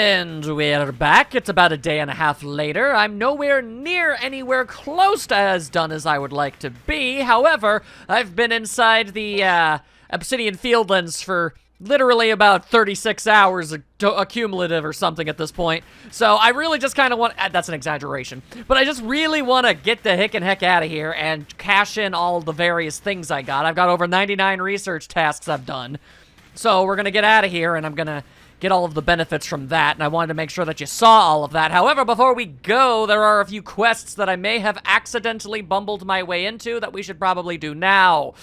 And we're back. It's about a day and a half later. I'm nowhere near anywhere close to as done as I would like to be. However, I've been inside the Obsidian Fieldlands for literally about 36 hours accumulative or something at this point. So I really just kind of want, that's an exaggeration, but I just really want to get the heck out of here and cash in all the various things I got. I've got over 99 research tasks I've done. So we're going to get out of here and I'm going to get all of the benefits from that, and I wanted to make sure that you saw all of that. However, before we go, there are a few quests that I may have accidentally bumbled my way into that we should probably do now.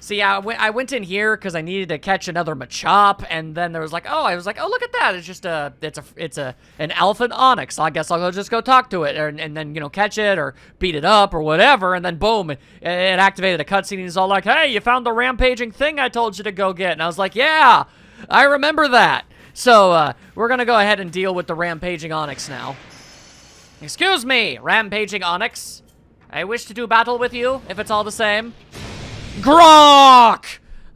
See, I went in here because I needed to catch another Machop, and then there was like, I was like, oh, look at that! It's just an Alpha Onyx. I guess I'll just go talk to it, and then catch it or beat it up or whatever, and then boom, it activated a cutscene. And he's all like, hey, you found the rampaging thing I told you to go get, and I was like, yeah. I remember that. So, we're gonna go ahead and deal with the Rampaging Onyx now. Excuse me, Rampaging Onyx. I wish to do battle with you, if it's all the same. Grok!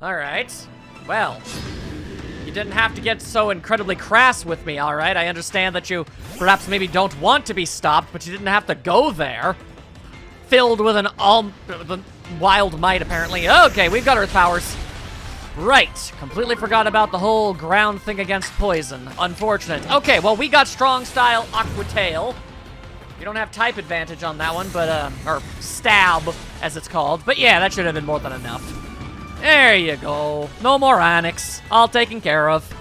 Alright. Well, you didn't have to get so incredibly crass with me, alright? I understand that you perhaps maybe don't want to be stopped, but you didn't have to go there. Filled with wild might, apparently. Okay, we've got Earth powers. Right, completely forgot about the whole ground thing against poison. Unfortunate. Okay, well, we got strong style Aqua Tail. You don't have type advantage on that one, but, or stab, as it's called. But yeah, that should have been more than enough. There you go. No more Onyx. All taken care of.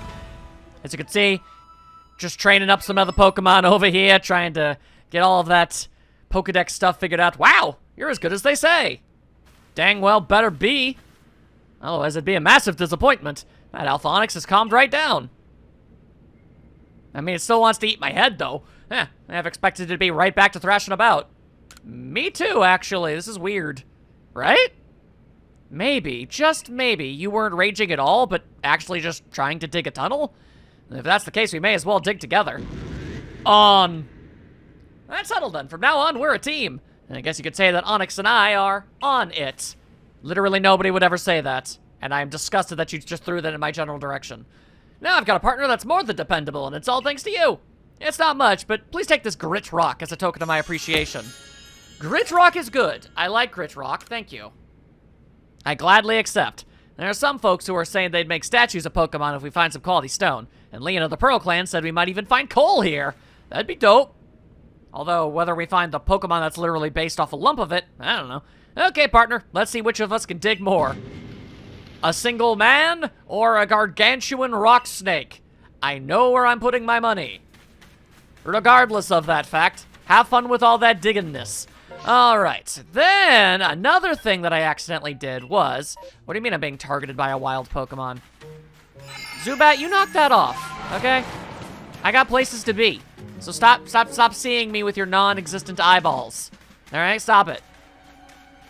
As you can see, just training up some other Pokemon over here, trying to get all of that Pokedex stuff figured out. Wow, you're as good as they say. Dang well better be. Otherwise, it'd be a massive disappointment. That Alpha Onyx has calmed right down. I mean, it still wants to eat my head, though. I have expected it to be right back to thrashing about. Me too, actually. This is weird. Right? Maybe, just maybe, you weren't raging at all, but actually just trying to dig a tunnel? If that's the case, we may as well dig together. That's settled then. From now on, we're a team. And I guess you could say that Onyx and I are on it. Literally nobody would ever say that, and I'm disgusted that you just threw that in my general direction. Now I've got a partner that's more than dependable, and it's all thanks to you. It's not much, but please take this Grit Rock as a token of my appreciation. Grit Rock is good. I like Grit Rock, thank you. I gladly accept. There are some folks who are saying they'd make statues of Pokemon if we find some quality stone, and Leon of the Pearl Clan said we might even find coal here. That'd be dope. Although, whether we find the Pokemon that's literally based off a lump of it, I don't know. Okay, partner, let's see which of us can dig more. A single man or a gargantuan rock snake? I know where I'm putting my money. Regardless of that fact, have fun with all that diggingness. Alright, then another thing that I accidentally did was... What do you mean I'm being targeted by a wild Pokemon? Zubat, you knock that off, okay? I got places to be. So stop seeing me with your non-existent eyeballs. Alright, stop it.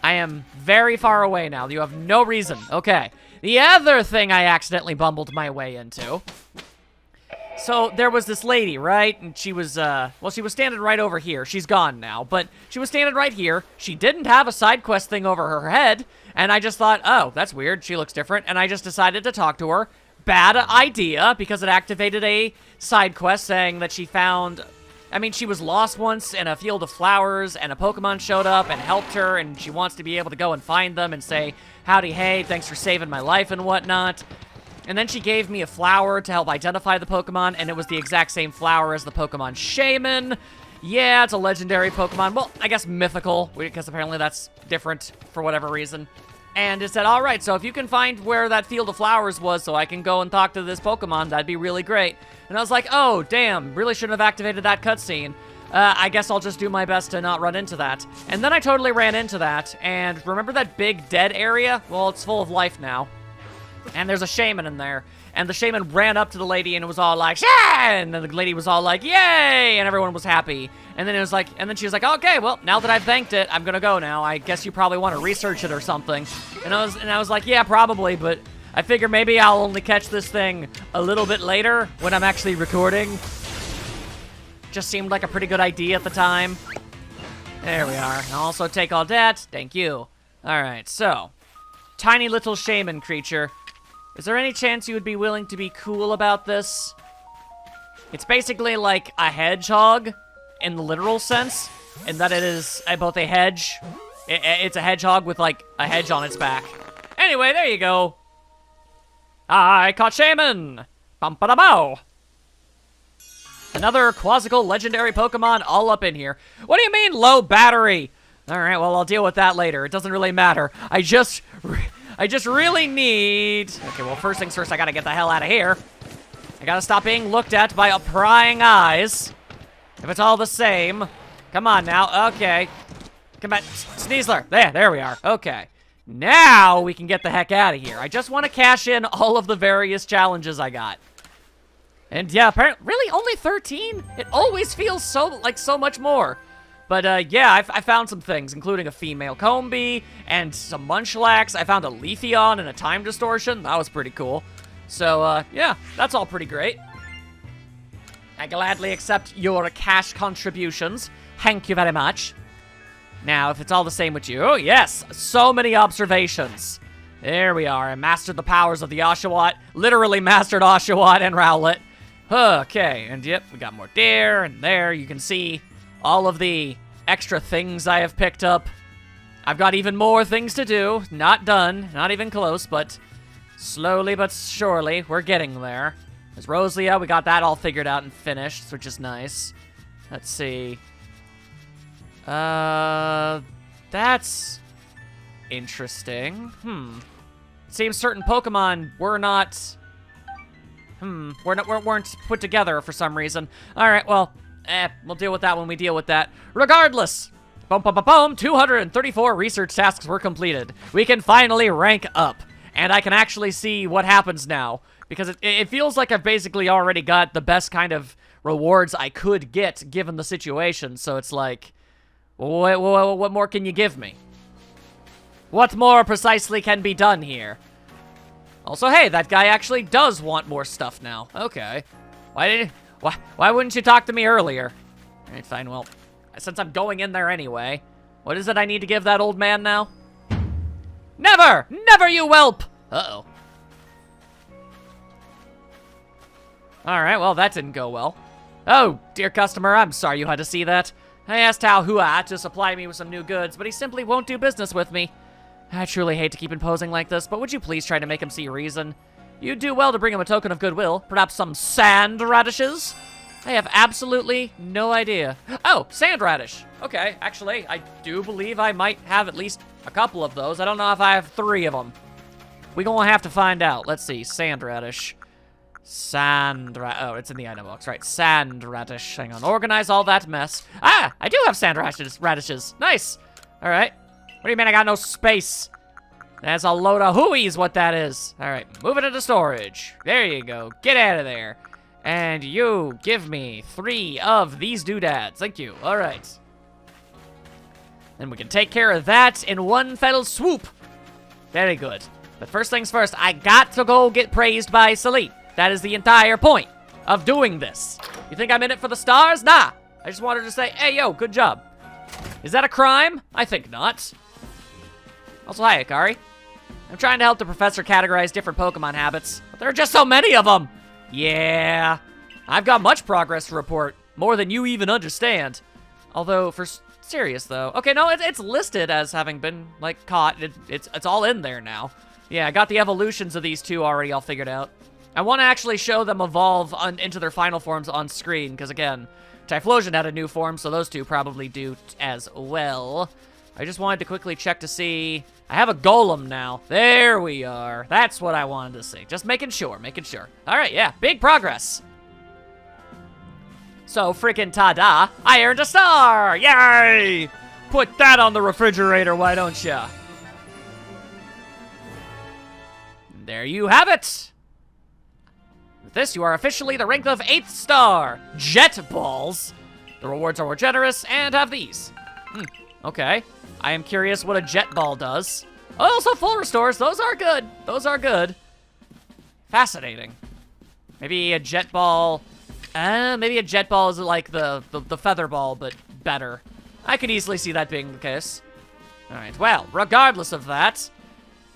I am very far away now. You have no reason. Okay. The other thing I accidentally bumbled my way into. So, there was this lady, right? And she was, well, she was standing right over here. She's gone now, but she was standing right here. She didn't have a side quest thing over her head, and I just thought, oh, that's weird. She looks different, and I just decided to talk to her. Bad idea, because it activated a side quest saying that she found... I mean, she was lost once in a field of flowers, and a Pokemon showed up and helped her, and she wants to be able to go and find them and say, howdy, hey, thanks for saving my life and whatnot. And then she gave me a flower to help identify the Pokemon, and it was the exact same flower as the Pokemon Shaman. Yeah, it's a legendary Pokemon. Well, I guess mythical, because apparently that's different for whatever reason. And it said, all right, so if you can find where that field of flowers was so I can go and talk to this Pokemon, that'd be really great. And I was like, oh, damn, really shouldn't have activated that cutscene. I guess I'll just do my best to not run into that. And then I totally ran into that, and remember that big dead area? Well, it's full of life now. And there's a shaman in there. And the shaman ran up to the lady and it was all like, "Shah!" And then the lady was all like, yay! And everyone was happy. And then it was like, and then she was like, okay, well, now that I've thanked it, I'm gonna go now. I guess you probably want to research it or something. And I was like, yeah, probably, but I figure maybe I'll only catch this thing a little bit later when I'm actually recording. Just seemed like a pretty good idea at the time. There we are. I'll also take all that. Thank you. Alright, so. Tiny little shaman creature. Is there any chance you would be willing to be cool about this? It's basically like a hedgehog in the literal sense, in that it is both a hedge. It's a hedgehog with, like, a hedge on its back. Anyway, there you go. I caught Shaman! Bum-ba-da-bow! Another Quasical legendary Pokemon all up in here. What do you mean, low battery? Alright, well, I'll deal with that later. It doesn't really matter. I just really need... Okay, well, first things first, I gotta get the hell out of here. I gotta stop being looked at by prying eyes. If it's all the same. Come on now, okay. Come on, Sneasler. There we are. Okay. Now we can get the heck out of here. I just want to cash in all of the various challenges I got. And yeah, apparently, really, only 13? It always feels so much more. But yeah, I found some things, including a female Combee and some Munchlax. I found a Leafeon and a Time Distortion. That was pretty cool. So yeah, that's all pretty great. I gladly accept your cash contributions. Thank you very much. Now, if it's all the same with you, oh yes, so many observations. There we are. I mastered the powers of the Oshawott. Literally mastered Oshawott and Rowlet. Okay, and yep, we got more deer, and there you can see all of the extra things I have picked up. I've got even more things to do. Not done, not even close, but slowly but surely, we're getting there. There's Roselia, we got that all figured out and finished, which is nice. Let's see. That's interesting. It seems certain Pokemon weren't put together for some reason. Alright, well, we'll deal with that when we deal with that. Regardless, boom, 234 research tasks were completed. We can finally rank up, and I can actually see what happens now, because it feels like I've basically already got the best kind of rewards I could get given the situation, so it's like... What more can you give me? What more precisely can be done here? Also, hey, that guy actually does want more stuff now. Okay. Why wouldn't you talk to me earlier? Alright, fine, well, since I'm going in there anyway, what is it I need to give that old man now? Never! Never, you whelp! Uh-oh. Alright, well, that didn't go well. Oh, dear customer, I'm sorry you had to see that. I asked Tao Hua to supply me with some new goods, but he simply won't do business with me. I truly hate to keep imposing like this, but would you please try to make him see reason? You'd do well to bring him a token of goodwill, perhaps some sand radishes? I have absolutely no idea. Oh, sand radish. Okay, actually, I do believe I might have at least a couple of those. I don't know if I have 3 of them. We're gonna have to find out. Let's see, sand radish. Oh, it's in the item box, right. Sand radish. Hang on. Organize all that mess. Ah, I do have sand radishes. Nice. All right. What do you mean I got no space? That's a load of hooey's what that is. All right. Move it into storage. There you go. Get out of there. And you give me 3 of these doodads. Thank you. All right. And we can take care of that in one fell swoop. Very good. But first things first, I got to go get praised by Celine. That is the entire point of doing this. You think I'm in it for the stars? Nah. I just wanted to say, hey, yo, good job. Is that a crime? I think not. Also, hi, Akari. I'm trying to help the professor categorize different Pokemon habits, but there are just so many of them. Yeah. I've got much progress to report. More than you even understand. Although, for serious, though. Okay, no, it's listed as having been, like, caught. It's all in there now. Yeah, I got the evolutions of these 2 already all figured out. I want to actually show them evolve into their final forms on screen, because again, Typhlosion had a new form, so those 2 probably do as well. I just wanted to quickly check to see... I have a Golem now. There we are. That's what I wanted to see. Just making sure, Alright, yeah, big progress. So, freaking ta-da, I earned a star! Yay! Put that on the refrigerator, why don't ya? There you have it! With this, you are officially the rank of 8th star. Jet Balls. The rewards are more generous and have these. Okay. I am curious what a Jet Ball does. Oh, also full restores. Those are good. Fascinating. Maybe a Jet Ball... maybe a Jet Ball is like the Feather Ball, but better. I could easily see that being the case. Alright, well, regardless of that,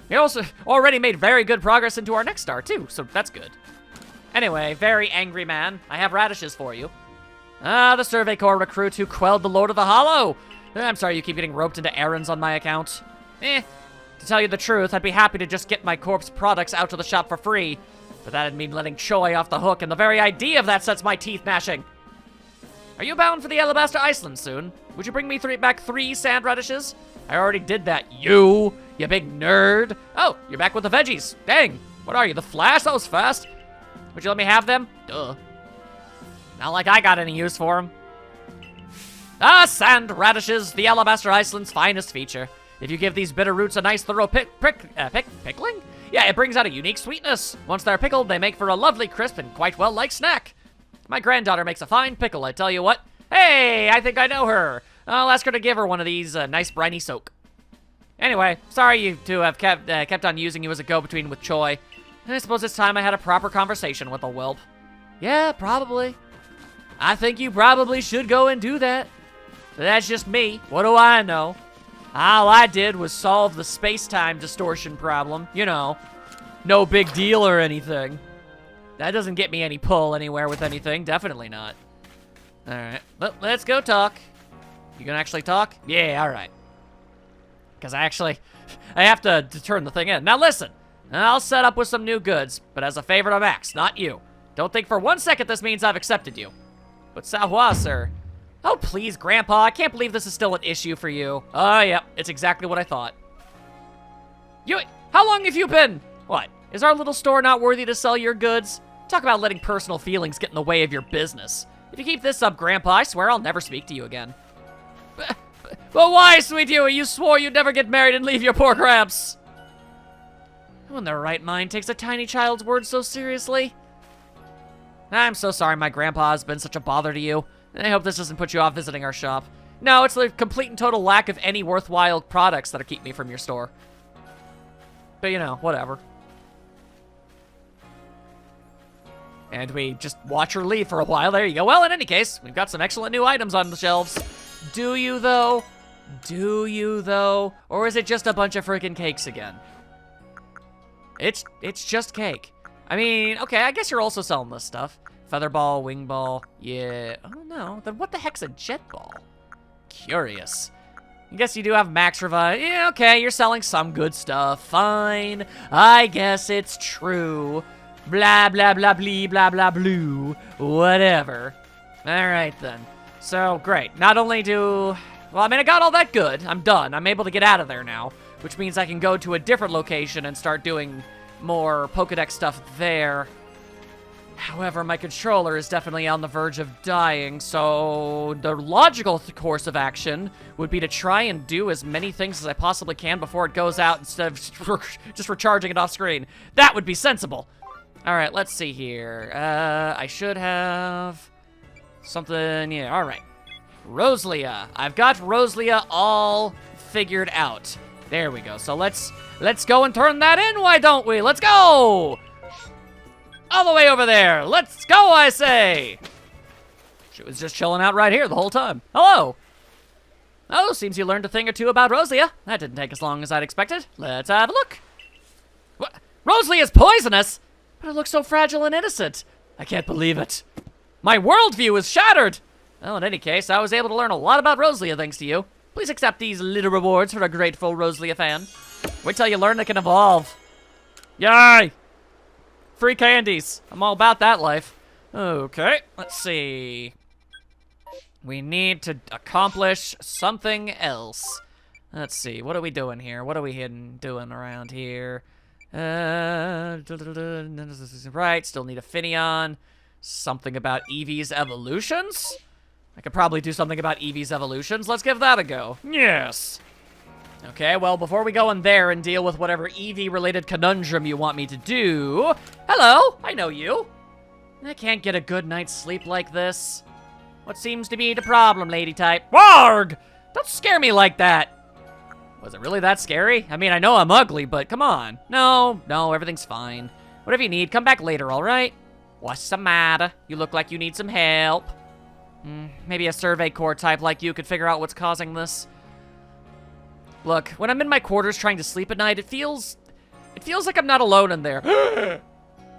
we also already made very good progress into our next star, too, so that's good. Anyway, very angry man, I have radishes for you. Ah, the Survey Corps recruit who quelled the Lord of the Hollow. I'm sorry you keep getting roped into errands on my account. To tell you the truth, I'd be happy to just get my corpse products out to the shop for free. But that'd mean letting Choi off the hook, and the very idea of that sets my teeth gnashing. Are you bound for the Alabaster Island soon? Would you bring me back 3 sand radishes? I already did that, you big nerd. Oh, you're back with the veggies. Dang, what are you, the Flash? That was fast. Would you let me have them? Duh. Not like I got any use for them. Ah, sand radishes, the Alabaster Island's finest feature. If you give these bitter roots a nice thorough pickling? Yeah, it brings out a unique sweetness. Once they're pickled, they make for a lovely crisp and quite well-liked snack. My granddaughter makes a fine pickle, I tell you what. Hey, I think I know her. I'll ask her to give her one of these nice briny soak. Anyway, sorry you two have kept on using you as a go-between with Choi. I suppose it's time I had a proper conversation with the whelp. Yeah, probably. I think you probably should go and do that. But that's just me. What do I know? All I did was solve the space-time distortion problem. You know, no big deal or anything. That doesn't get me any pull anywhere with anything. Definitely not. All right, let's go talk. You gonna actually talk? Yeah, all right. Because I have to turn the thing in. Now listen, I'll set up with some new goods, but as a favor to Max, not you. Don't think for 1 second this means I've accepted you. But Sahua, sir. Oh, please, Grandpa, I can't believe this is still an issue for you. Oh, yeah, it's exactly what I thought. How long have you been? What, is our little store not worthy to sell your goods? Talk about letting personal feelings get in the way of your business. If you keep this up, Grandpa, I swear I'll never speak to you again. But why, sweet Huey? You swore you'd never get married and leave your poor Gramps. Who in their right mind takes a tiny child's words so seriously? I'm so sorry my grandpa has been such a bother to you. I hope this doesn't put you off visiting our shop. No, it's the complete and total lack of any worthwhile products that'll keep me from your store. But you know, whatever. And we just watch her leave for a while. There you go. Well, in any case, we've got some excellent new items on the shelves. Do you, though? Do you, though? Or is it just a bunch of freaking cakes again? It's just cake. I mean, okay, I guess you're also selling this stuff. Feather ball, wing ball, yeah. Oh, no. Then what the heck's a jet ball? Curious. I guess you do have max revive. Yeah, okay, you're selling some good stuff. Fine. I guess it's true. Blah, blah, blah, blee, blah, blah, blue. Whatever. All right, then. So, great. Not only do... Well, I mean, I got all that good. I'm done. I'm able to get out of there now, which means I can go to a different location and start doing more Pokedex stuff there. However, my controller is definitely on the verge of dying, so the logical course of action would be to try and do as many things as I possibly can before it goes out instead of just recharging it off screen. That would be sensible. All right, let's see here. I should have something, yeah, all right. Rosalia. I've got Rosalia all figured out. There we go. So let's go and turn that in, why don't we? Let's go! All the way over there. Let's go, I say. She was just chilling out right here the whole time. Hello. Oh, seems you learned a thing or two about Rosalia. That didn't take as long as I'd expected. Let's have a look. What? Rosalia is poisonous? But it looks so fragile and innocent. I can't believe it. My worldview is shattered. Well, in any case, I was able to learn a lot about Rosalia thanks to you. Please accept these little rewards for a grateful Rosalia fan. Wait till you learn it can evolve. Yay! Free candies. I'm all about that life. Okay, let's see. We need to accomplish something else. Let's see, what are we doing here? What are we doing around here? Right, still need a Finneon. Something about Eevee's evolutions? I could probably do something about Eevee's evolutions. Let's give that a go. Yes. Okay, well, before we go in there and deal with whatever Eevee-related conundrum you want me to do... Hello, I know you. I can't get a good night's sleep like this. What seems to be the problem, lady type? Warg! Don't scare me like that. Was it really that scary? I mean, I know I'm ugly, but come on. No, everything's fine. Whatever you need, come back later, all right? What's the matter? You look like you need some help. Maybe a Survey Corps type like you could figure out what's causing this. Look, when I'm in my quarters trying to sleep at night, it feels like I'm not alone in there.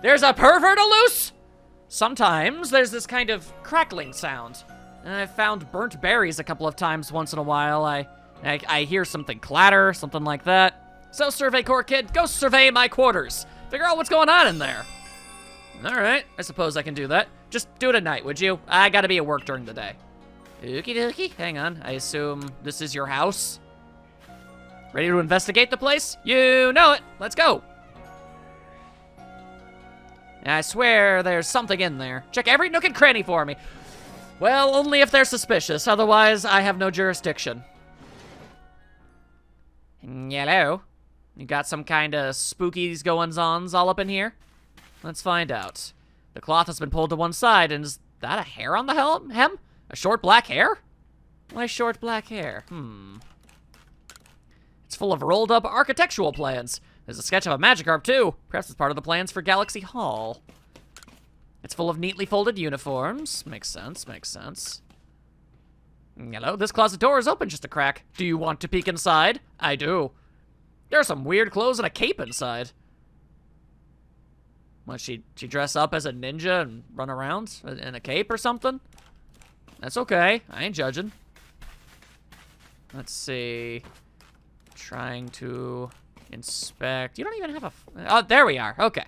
There's a pervert loose? sometimes there's this kind of crackling sound. And I've found burnt berries a couple of times once in a while. I hear something clatter, something like that. So, Survey Corps kid, go survey my quarters. Figure out what's going on in there. All right, I suppose I can do that. Just do it at night, would you? I gotta be at work during the day. Okie dokie, hang on. I assume this is your house? Ready to investigate the place? You know it. Let's go. I swear there's something in there. Check every nook and cranny for me. Well, only if they're suspicious. Otherwise, I have no jurisdiction. Hello? You got some kind of spookies goings-ons all up in here? Let's find out. The cloth has been pulled to one side, and is that a hair on the hem? A short black hair? Why short black hair? It's full of rolled-up architectural plans. There's a sketch of a Magikarp, too. Perhaps it's part of the plans for Galaxy Hall. It's full of neatly folded uniforms. Makes sense, makes sense. Hello, this closet door is open just a crack. Do you want to peek inside? I do. There are some weird clothes and a cape inside. What, she dress up as a ninja and run around in a cape or something? That's okay. I ain't judging. Let's see. Trying to inspect. You don't even have a... Oh, there we are. Okay.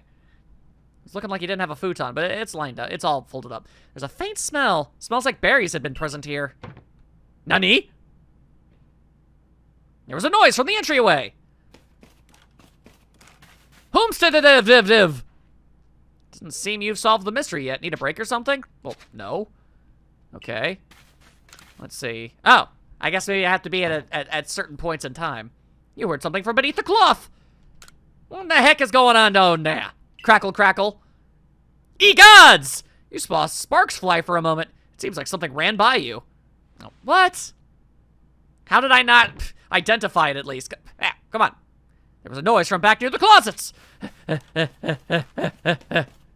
It's looking like you didn't have a futon, but it's lined up. It's all folded up. There's a faint smell. Smells like berries had been present here. Nani? There was a noise from the entryway. Homestead-div-div-div. Doesn't seem you've solved the mystery yet. Need a break or something? Well, no. Okay. Let's see. Oh, I guess maybe I have to be at certain points in time. You heard something from beneath the cloth. What the heck is going on down there? Crackle, crackle. Egods! You saw sparks fly for a moment. It seems like something ran by you. Oh, what? How did I not identify it at least? Ah, come on. There was a noise from back near the closets.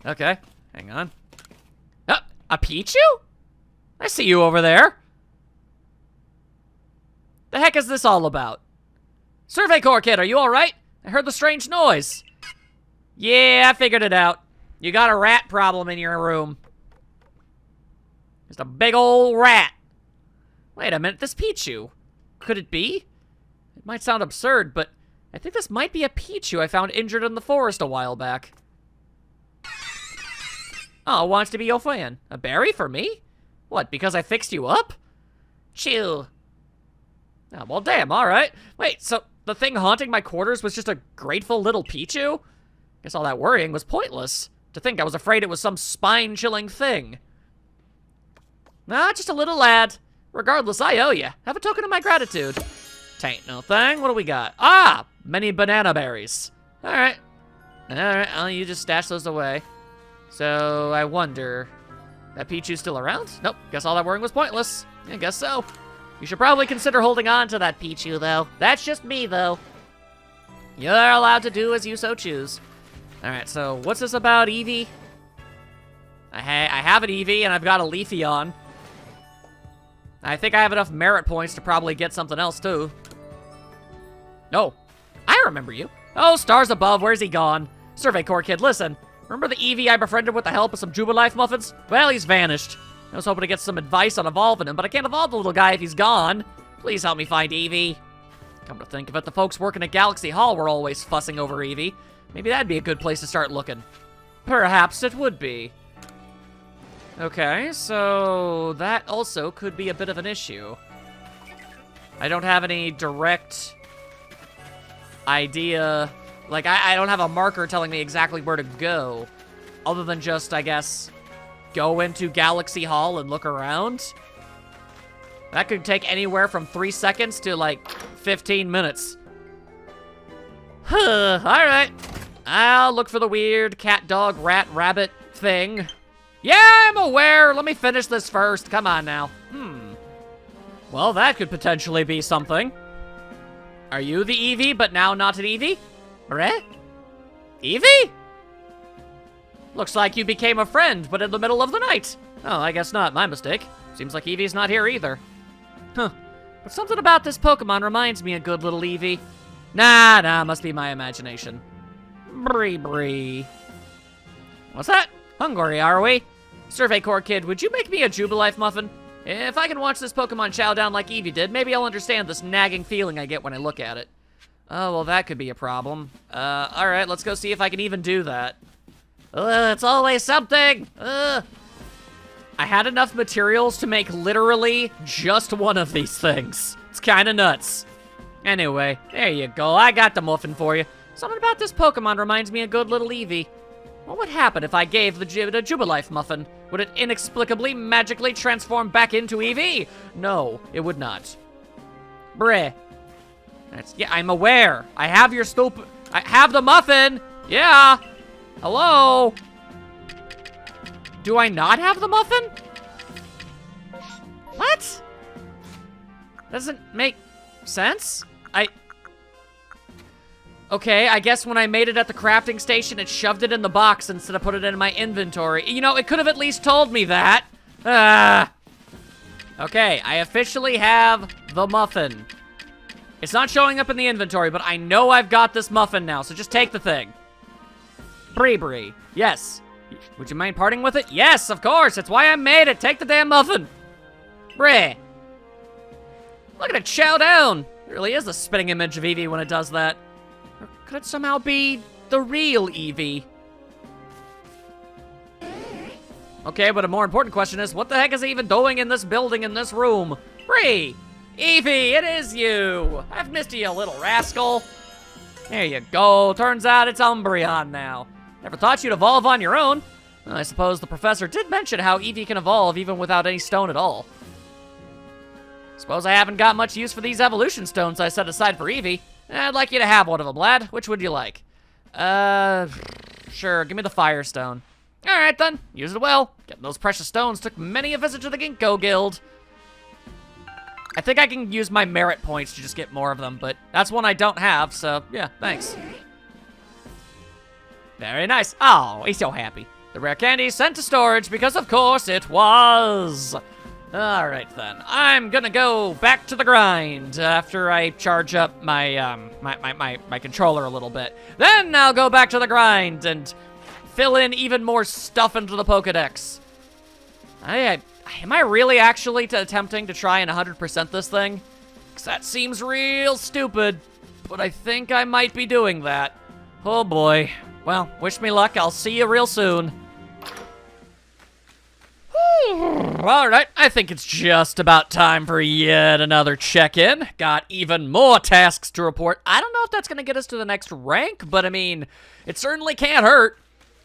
Okay, hang on. A Pichu? I see you over there. The heck is this all about? Survey Corps kid, are you alright? I heard the strange noise. Yeah, I figured it out. You got a rat problem in your room. Just a big old rat. Wait a minute, this Pichu. Could it be? It might sound absurd, but I think this might be a Pichu I found injured in the forest a while back. Oh, wants to be your fan. A berry for me? What, because I fixed you up? Chill. Oh, well, damn, alright. Wait, so the thing haunting my quarters was just a grateful little Pichu? Guess all that worrying was pointless. To think I was afraid it was some spine-chilling thing. Nah, just a little lad. Regardless, I owe you. Have a token of my gratitude. Tain't no thing. What do we got? Ah! Many banana berries. Alright. Alright, well, you just stash those away. So, I wonder... That Pichu's still around? Nope. Guess all that worrying was pointless. I guess so. You should probably consider holding on to that Pichu, though. That's just me, though. You're allowed to do as you so choose. Alright, so what's this about Eevee? I have an Eevee, and I've got a Leafeon. I think I have enough merit points to probably get something else, too. No. I remember you. Oh, stars above, where's he gone? Survey Corps kid, listen. Remember the Eevee I befriended with the help of some Jubilife muffins? Well, he's vanished. I was hoping to get some advice on evolving him, but I can't evolve the little guy if he's gone. Please help me find Eevee. Come to think of it, the folks working at Galaxy Hall were always fussing over Eevee. Maybe that'd be a good place to start looking. Perhaps it would be. Okay, so that also could be a bit of an issue. I don't have any direct idea. Like, I don't have a marker telling me exactly where to go. Other than just, I guess, go into Galaxy Hall and look around. That could take anywhere from 3 seconds to, like, 15 minutes. Alright. I'll look for the weird cat, dog, rat, rabbit thing. Yeah, I'm aware. Let me finish this first. Come on now. Well, that could potentially be something. Are you the Eevee, but now not an Eevee? Right? Eevee? Looks like you became a friend, but in the middle of the night. Oh, I guess not. My mistake. Seems like Eevee's not here either. Huh. But something about this Pokemon reminds me of good little Eevee. Nah, must be my imagination. Bree. What's that? Hungry, are we? Survey Corps kid, would you make me a Jubilife muffin? If I can watch this Pokemon chow down like Eevee did, maybe I'll understand this nagging feeling I get when I look at it. Oh, well, that could be a problem. Alright, let's go see if I can even do that. It's always something! I had enough materials to make literally just one of these things. It's kinda nuts. Anyway, there you go. I got the muffin for you. Something about this Pokemon reminds me of good little Eevee. What would happen if I gave the Jubilife muffin? Would it inexplicably, magically transform back into Eevee? No, it would not. Breh. Yeah, I'm aware. I have your stupid... I have the muffin! Yeah! Hello? Do I not have the muffin? What? Doesn't make sense? Okay, I guess when I made it at the crafting station, it shoved it in the box instead of put it in my inventory. You know, it could have at least told me that. Okay, I officially have the muffin. It's not showing up in the inventory, but I know I've got this muffin now, so just take the thing. Bree. Yes. Would you mind parting with it? Yes, of course. It's why I made it. Take the damn muffin. Bree. Look at it chow down. It really is a spitting image of Eevee when it does that. Or could it somehow be the real Eevee? Okay, but a more important question is, what the heck is he even doing in this building, in this room? Bree! Eevee, it is you! I've missed you, little rascal. There you go. Turns out it's Umbreon now. Never thought you'd evolve on your own. Well, I suppose the professor did mention how Eevee can evolve even without any stone at all. Suppose I haven't got much use for these evolution stones I set aside for Eevee. I'd like you to have one of them, lad. Which would you like? Sure, give me the Fire Stone. Alright then, use it well. Getting those precious stones took many a visit to the Ginkgo Guild. I think I can use my merit points to just get more of them, but that's one I don't have, so yeah, thanks. Very nice. Oh, he's so happy. The rare candy is sent to storage because of course it was. Alright then, I'm gonna go back to the grind after I charge up my, my controller a little bit. Then I'll go back to the grind and fill in even more stuff into the Pokedex. Am I really actually attempting to try and 100% this thing? Because that seems real stupid, but I think I might be doing that. Oh boy. Well, wish me luck. I'll see you real soon. Alright, I think it's just about time for yet another check-in. Got even more tasks to report. I don't know if that's going to get us to the next rank, but I mean, it certainly can't hurt.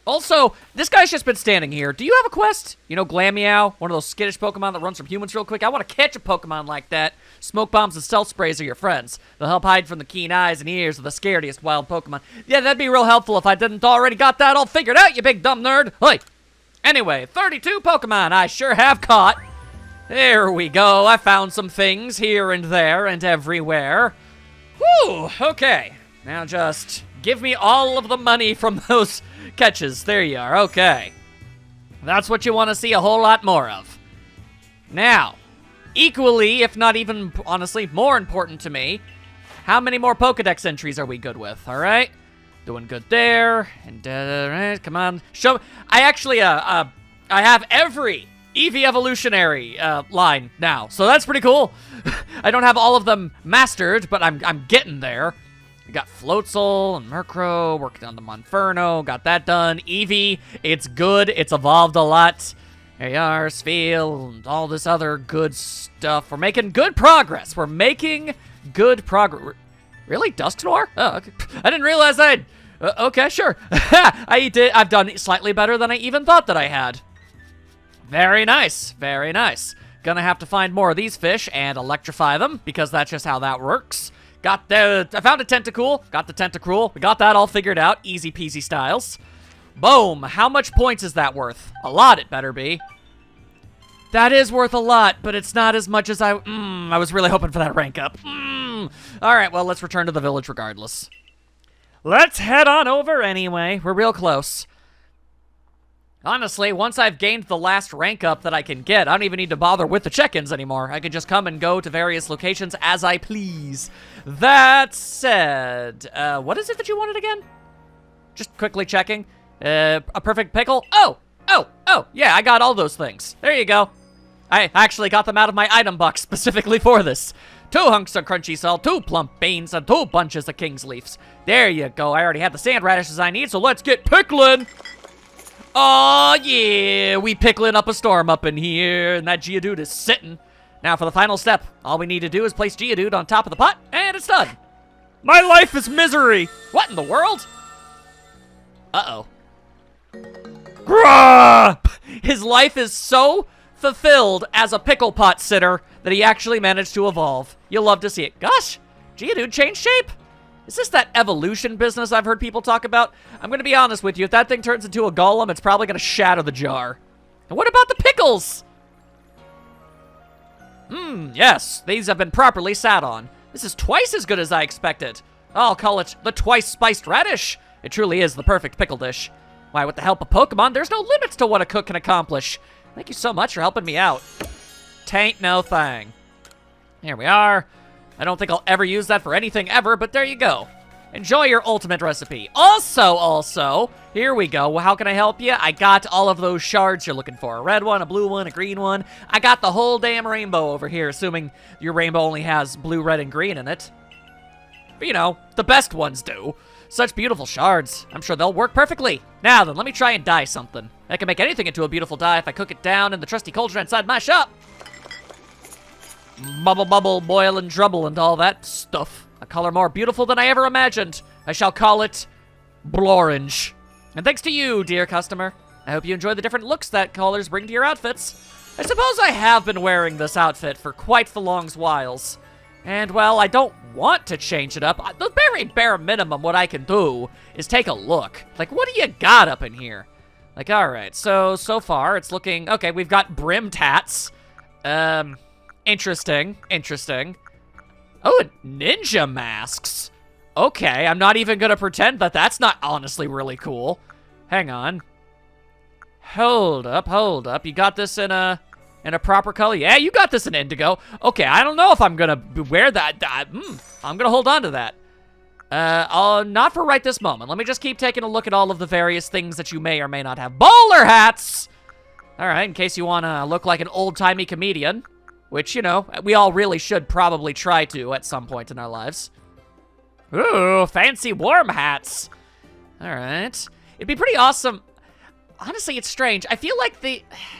Also, this guy's just been standing here. Do you have a quest? You know, Glameow, one of those skittish Pokemon that runs from humans real quick? I want to catch a Pokemon like that. Smoke bombs and stealth sprays are your friends. They'll help hide from the keen eyes and ears of the scariest wild Pokemon. Yeah, that'd be real helpful if I didn't already got that all figured out, you big dumb nerd. Hey. Anyway, 32 Pokemon I sure have caught. There we go. I found some things here and there and everywhere. Whew, okay. Now just give me all of the money from those catches. There you are. Okay. That's what you want to see a whole lot more of. Now, equally, if not even, honestly, more important to me, how many more Pokedex entries are we good with, all right? Doing good there, and right, come on, show. I actually, I have every Eevee evolutionary line now, so that's pretty cool. I don't have all of them mastered, but I'm getting there. We got Floatzel and Murkrow, working on the Monferno, got that done. Eevee, it's good, it's evolved a lot. There you are, Spheal, and all this other good stuff. We're making good progress. We're making good progress. Really? Dusknoir? Oh, okay. I didn't realize I'd... okay, sure. I've done slightly better than I even thought that I had. Very nice. Very nice. Gonna have to find more of these fish and electrify them, because that's just how that works. I found a Tentacool. Got the Tentacruel. We got that all figured out. Easy peasy styles. Boom. How much points is that worth? A lot, it better be. That is worth a lot, but it's not as much as I was really hoping for that rank up. Alright, well, let's return to the village regardless. Let's head on over anyway. We're real close. Honestly, once I've gained the last rank up that I can get, I don't even need to bother with the check-ins anymore. I can just come and go to various locations as I please. That said, what is it that you wanted again? Just quickly checking. A perfect pickle? Oh, Oh, yeah, I got all those things. There you go. I actually got them out of my item box specifically for this. 2 hunks of crunchy salt, 2 plump beans, and 2 bunches of king's leaves. There you go. I already have the sand radishes I need, so let's get pickling. Oh, yeah. We pickling up a storm up in here, and that Geodude is sitting. Now for the final step. All we need to do is place Geodude on top of the pot, and it's done. My life is misery. What in the world? Uh-oh. Grah! His life is so fulfilled as a pickle pot sitter that he actually managed to evolve. You'll love to see it. Gosh, Geodude changed shape. Is this that evolution business I've heard people talk about? I'm going to be honest with you. If that thing turns into a golem, it's probably going to shatter the jar. And what about the pickles? Yes, these have been properly sat on. This is twice as good as I expected. I'll call it the twice spiced radish. It truly is the perfect pickle dish. Why, with the help of Pokemon, there's no limits to what a cook can accomplish. Thank you so much for helping me out. Tain't no thing. Here we are. I don't think I'll ever use that for anything ever, but there you go. Enjoy your ultimate recipe. Also, here we go. Well, how can I help you? I got all of those shards you're looking for. A red one, a blue one, a green one. I got the whole damn rainbow over here, assuming your rainbow only has blue, red, and green in it. But, you know, the best ones do. Such beautiful shards. I'm sure they'll work perfectly. Now then, let me try and dye something. I can make anything into a beautiful dye if I cook it down in the trusty cauldron inside my shop. Bubble, bubble, boil and trouble and all that stuff. A color more beautiful than I ever imagined. I shall call it Blorange. And thanks to you, dear customer. I hope you enjoy the different looks that colors bring to your outfits. I suppose I have been wearing this outfit for quite the long whiles. And, well, I don't want to change it up. The very bare minimum what I can do is take a look. Like, what do you got up in here? Like, alright, so far it's looking... Okay, we've got brim tats. Interesting. Oh, and ninja masks. Okay, I'm not even gonna pretend that that's not honestly really cool. Hang on. Hold up. You got this in a proper color? Yeah, you got this in indigo. Okay, I don't know if I'm gonna wear that. I'm gonna hold on to that. Not for right this moment. Let me just keep taking a look at all of the various things that you may or may not have. Bowler hats! All right, in case you wanna look like an old-timey comedian. Which, you know, we all really should probably try to at some point in our lives. Ooh, fancy warm hats. All right. It'd be pretty awesome. Honestly, it's strange. I feel like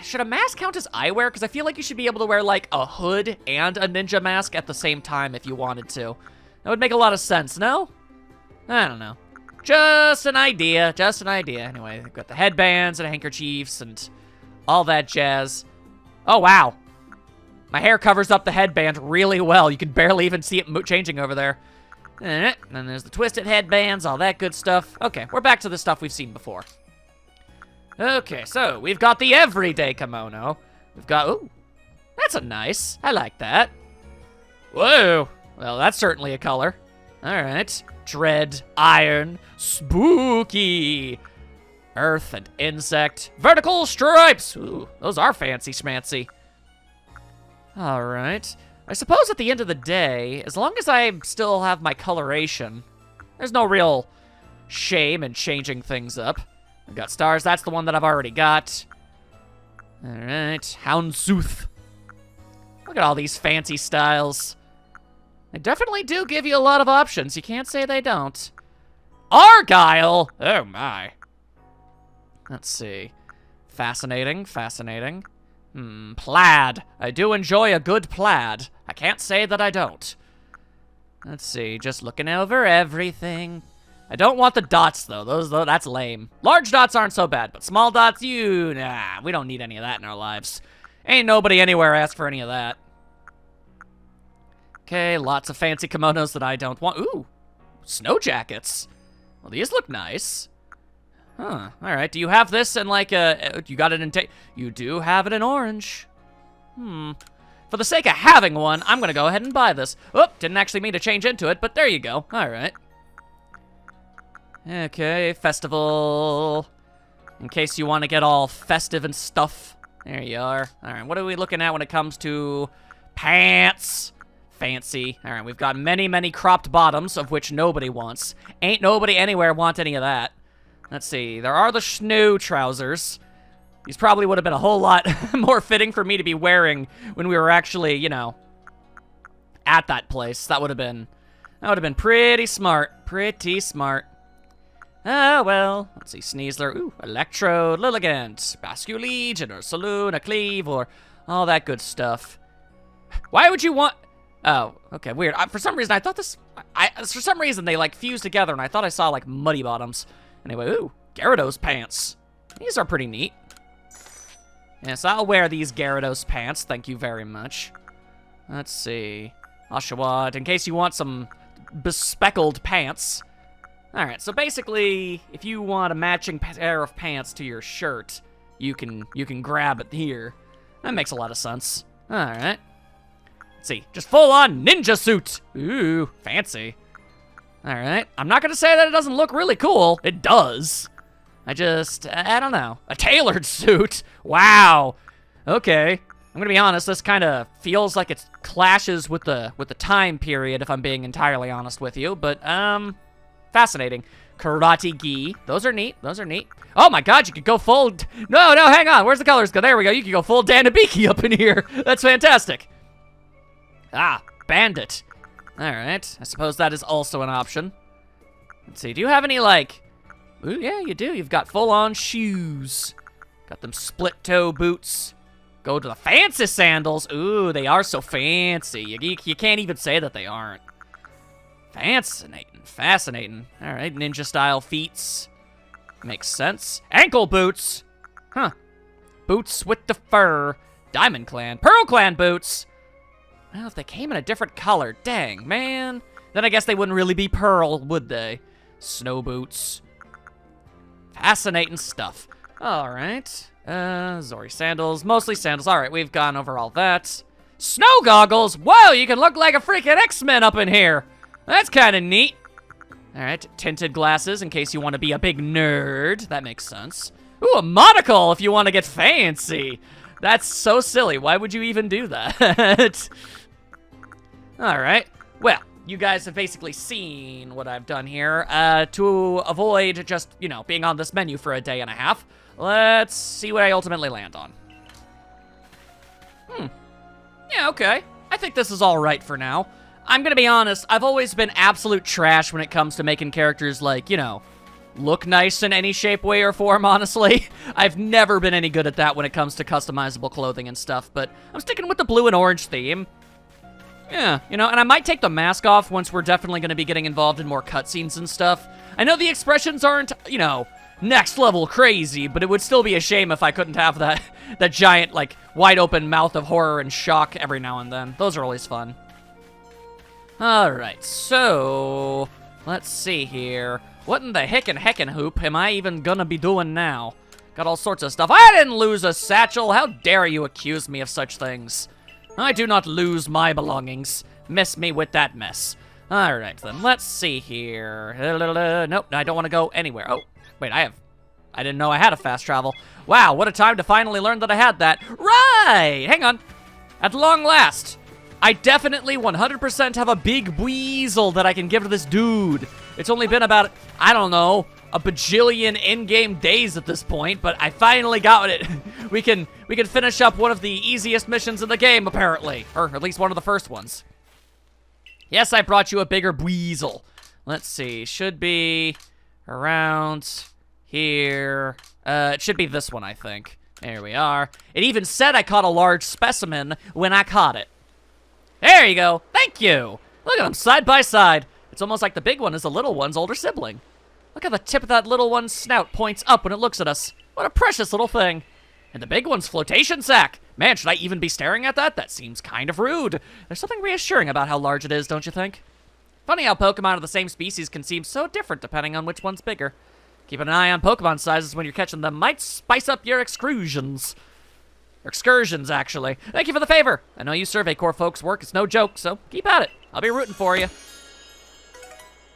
should a mask count as eyewear? Because I feel like you should be able to wear, like, a hood and a ninja mask at the same time if you wanted to. That would make a lot of sense, no? I don't know. Just an idea. Anyway, we've got the headbands and handkerchiefs and all that jazz. Oh, wow. My hair covers up the headband really well. You can barely even see it changing over there. And then there's the twisted headbands, all that good stuff. Okay, we're back to the stuff we've seen before. Okay, so we've got the everyday kimono. We've got, ooh, that's a nice. I like that. Whoa, well, that's certainly a color. All right, dread, iron, spooky, earth and insect, vertical stripes. Ooh, those are fancy schmancy. All right. I suppose at the end of the day, as long as I still have my coloration, there's no real shame in changing things up. I've got stars. That's the one that I've already got. All right. Houndsooth. Look at all these fancy styles. They definitely do give you a lot of options. You can't say they don't. Argyle! Oh, my. Let's see. Fascinating. Plaid. I do enjoy a good plaid. I can't say that I don't. Let's see, just looking over everything. I don't want the dots, though. That's lame. Large dots aren't so bad, but small dots, nah, we don't need any of that in our lives. Ain't nobody anywhere asked for any of that. Okay, lots of fancy kimonos that I don't want. Ooh, snow jackets. Well, these look nice. Huh, all right. Do you have this in like you got it in you do have it in orange. For the sake of having one, I'm gonna go ahead and buy this. Oop, didn't actually mean to change into it, but there you go. All right. Okay, festival. In case you want to get all festive and stuff. There you are. All right, what are we looking at when it comes to pants? Fancy. All right, we've got many cropped bottoms, of which nobody wants. Ain't nobody anywhere want any of that. Let's see, there are the snow trousers. These probably would have been a whole lot more fitting for me to be wearing when we were actually, you know, at that place. That would have been pretty smart. Pretty smart. Oh, well. Let's see. Sneasler. Ooh. Electrode. Lilligant. Basculegion. General Saloon. A Cleave. Or all that good stuff. Why would you want... Oh, okay. Weird. For some reason, I thought this... For some reason, they, like, fused together, and I thought I saw, like, Muddy Bottoms. Anyway, ooh. Gyarados pants. These are pretty neat. Yes, I'll wear these Gyarados pants. Thank you very much. Let's see. Oshawott. In case you want some bespeckled pants... Alright, so basically, if you want a matching pair of pants to your shirt, you can grab it here. That makes a lot of sense. Alright. Let's see. Just full-on ninja suit! Ooh, fancy. Alright. I'm not gonna say that it doesn't look really cool. It does. I don't know. A tailored suit? Wow. Okay. I'm gonna be honest, this kind of feels like it clashes with the time period, if I'm being entirely honest with you, but, fascinating. Karate gi. Those are neat. Those are neat. Oh my god, you could go full... No, hang on. Where's the colors go? There we go. You could go full Danabiki up in here. That's fantastic. Ah, bandit. Alright. I suppose that is also an option. Let's see. Do you have any, like... Ooh, yeah, you do. You've got full-on shoes. Got them split-toe boots. Go to the fancy sandals. Ooh, they are so fancy. You can't even say that they aren't. Fascinating. All right, ninja-style feets. Makes sense. Ankle boots. Huh. Boots with the fur. Diamond Clan. Pearl Clan boots. Well, if they came in a different color, dang, man. Then I guess they wouldn't really be pearl, would they? Snow boots. Fascinating stuff. All right. Zori sandals. Mostly sandals. All right, we've gone over all that. Snow goggles. Whoa, you can look like a freaking X-Men up in here. That's kind of neat. All right, tinted glasses in case you want to be a big nerd. That makes sense. Ooh, a monocle if you want to get fancy. That's so silly. Why would you even do that? All right. Well, you guys have basically seen what I've done here. To avoid just, you know, being on this menu for a day and a half, let's see what I ultimately land on. Yeah, okay. I think this is all right for now. I'm gonna be honest, I've always been absolute trash when it comes to making characters, like, you know, look nice in any shape, way, or form, honestly. I've never been any good at that when it comes to customizable clothing and stuff, but I'm sticking with the blue and orange theme. Yeah, you know, and I might take the mask off once we're definitely gonna be getting involved in more cutscenes and stuff. I know the expressions aren't, you know, next level crazy, but it would still be a shame if I couldn't have that giant, like, wide open mouth of horror and shock every now and then. Those are always fun. Alright, so let's see here. What in the heckin' hoop am I even gonna be doing now? Got all sorts of stuff. I didn't lose a satchel! How dare you accuse me of such things? I do not lose my belongings. Miss me with that mess. Alright then, let's see here. Nope, I don't want to go anywhere. Oh, wait, I didn't know I had a fast travel. Wow, what a time to finally learn that I had that. Right! Hang on. At long last, I definitely 100% have a big weasel that I can give to this dude. It's only been about, I don't know, a bajillion in-game days at this point, but I finally got it. We can finish up one of the easiest missions in the game, apparently. Or at least one of the first ones. Yes, I brought you a bigger weasel. Let's see, should be around here. It should be this one, I think. There we are. It even said I caught a large specimen when I caught it. There you go. Thank you. Look at them side by side. It's almost like the big one is the little one's older sibling. Look how the tip of that little one's snout points up when it looks at us. What a precious little thing. And the big one's flotation sack. Man, should I even be staring at that? That seems kind of rude. There's something reassuring about how large it is, don't you think? Funny how Pokemon of the same species can seem so different depending on which one's bigger. Keep an eye on Pokemon sizes when you're catching them. Might spice up your excursions. Excursions, actually. Thank you for the favor. I know you Survey Corps folks work. It's no joke, so keep at it. I'll be rooting for you.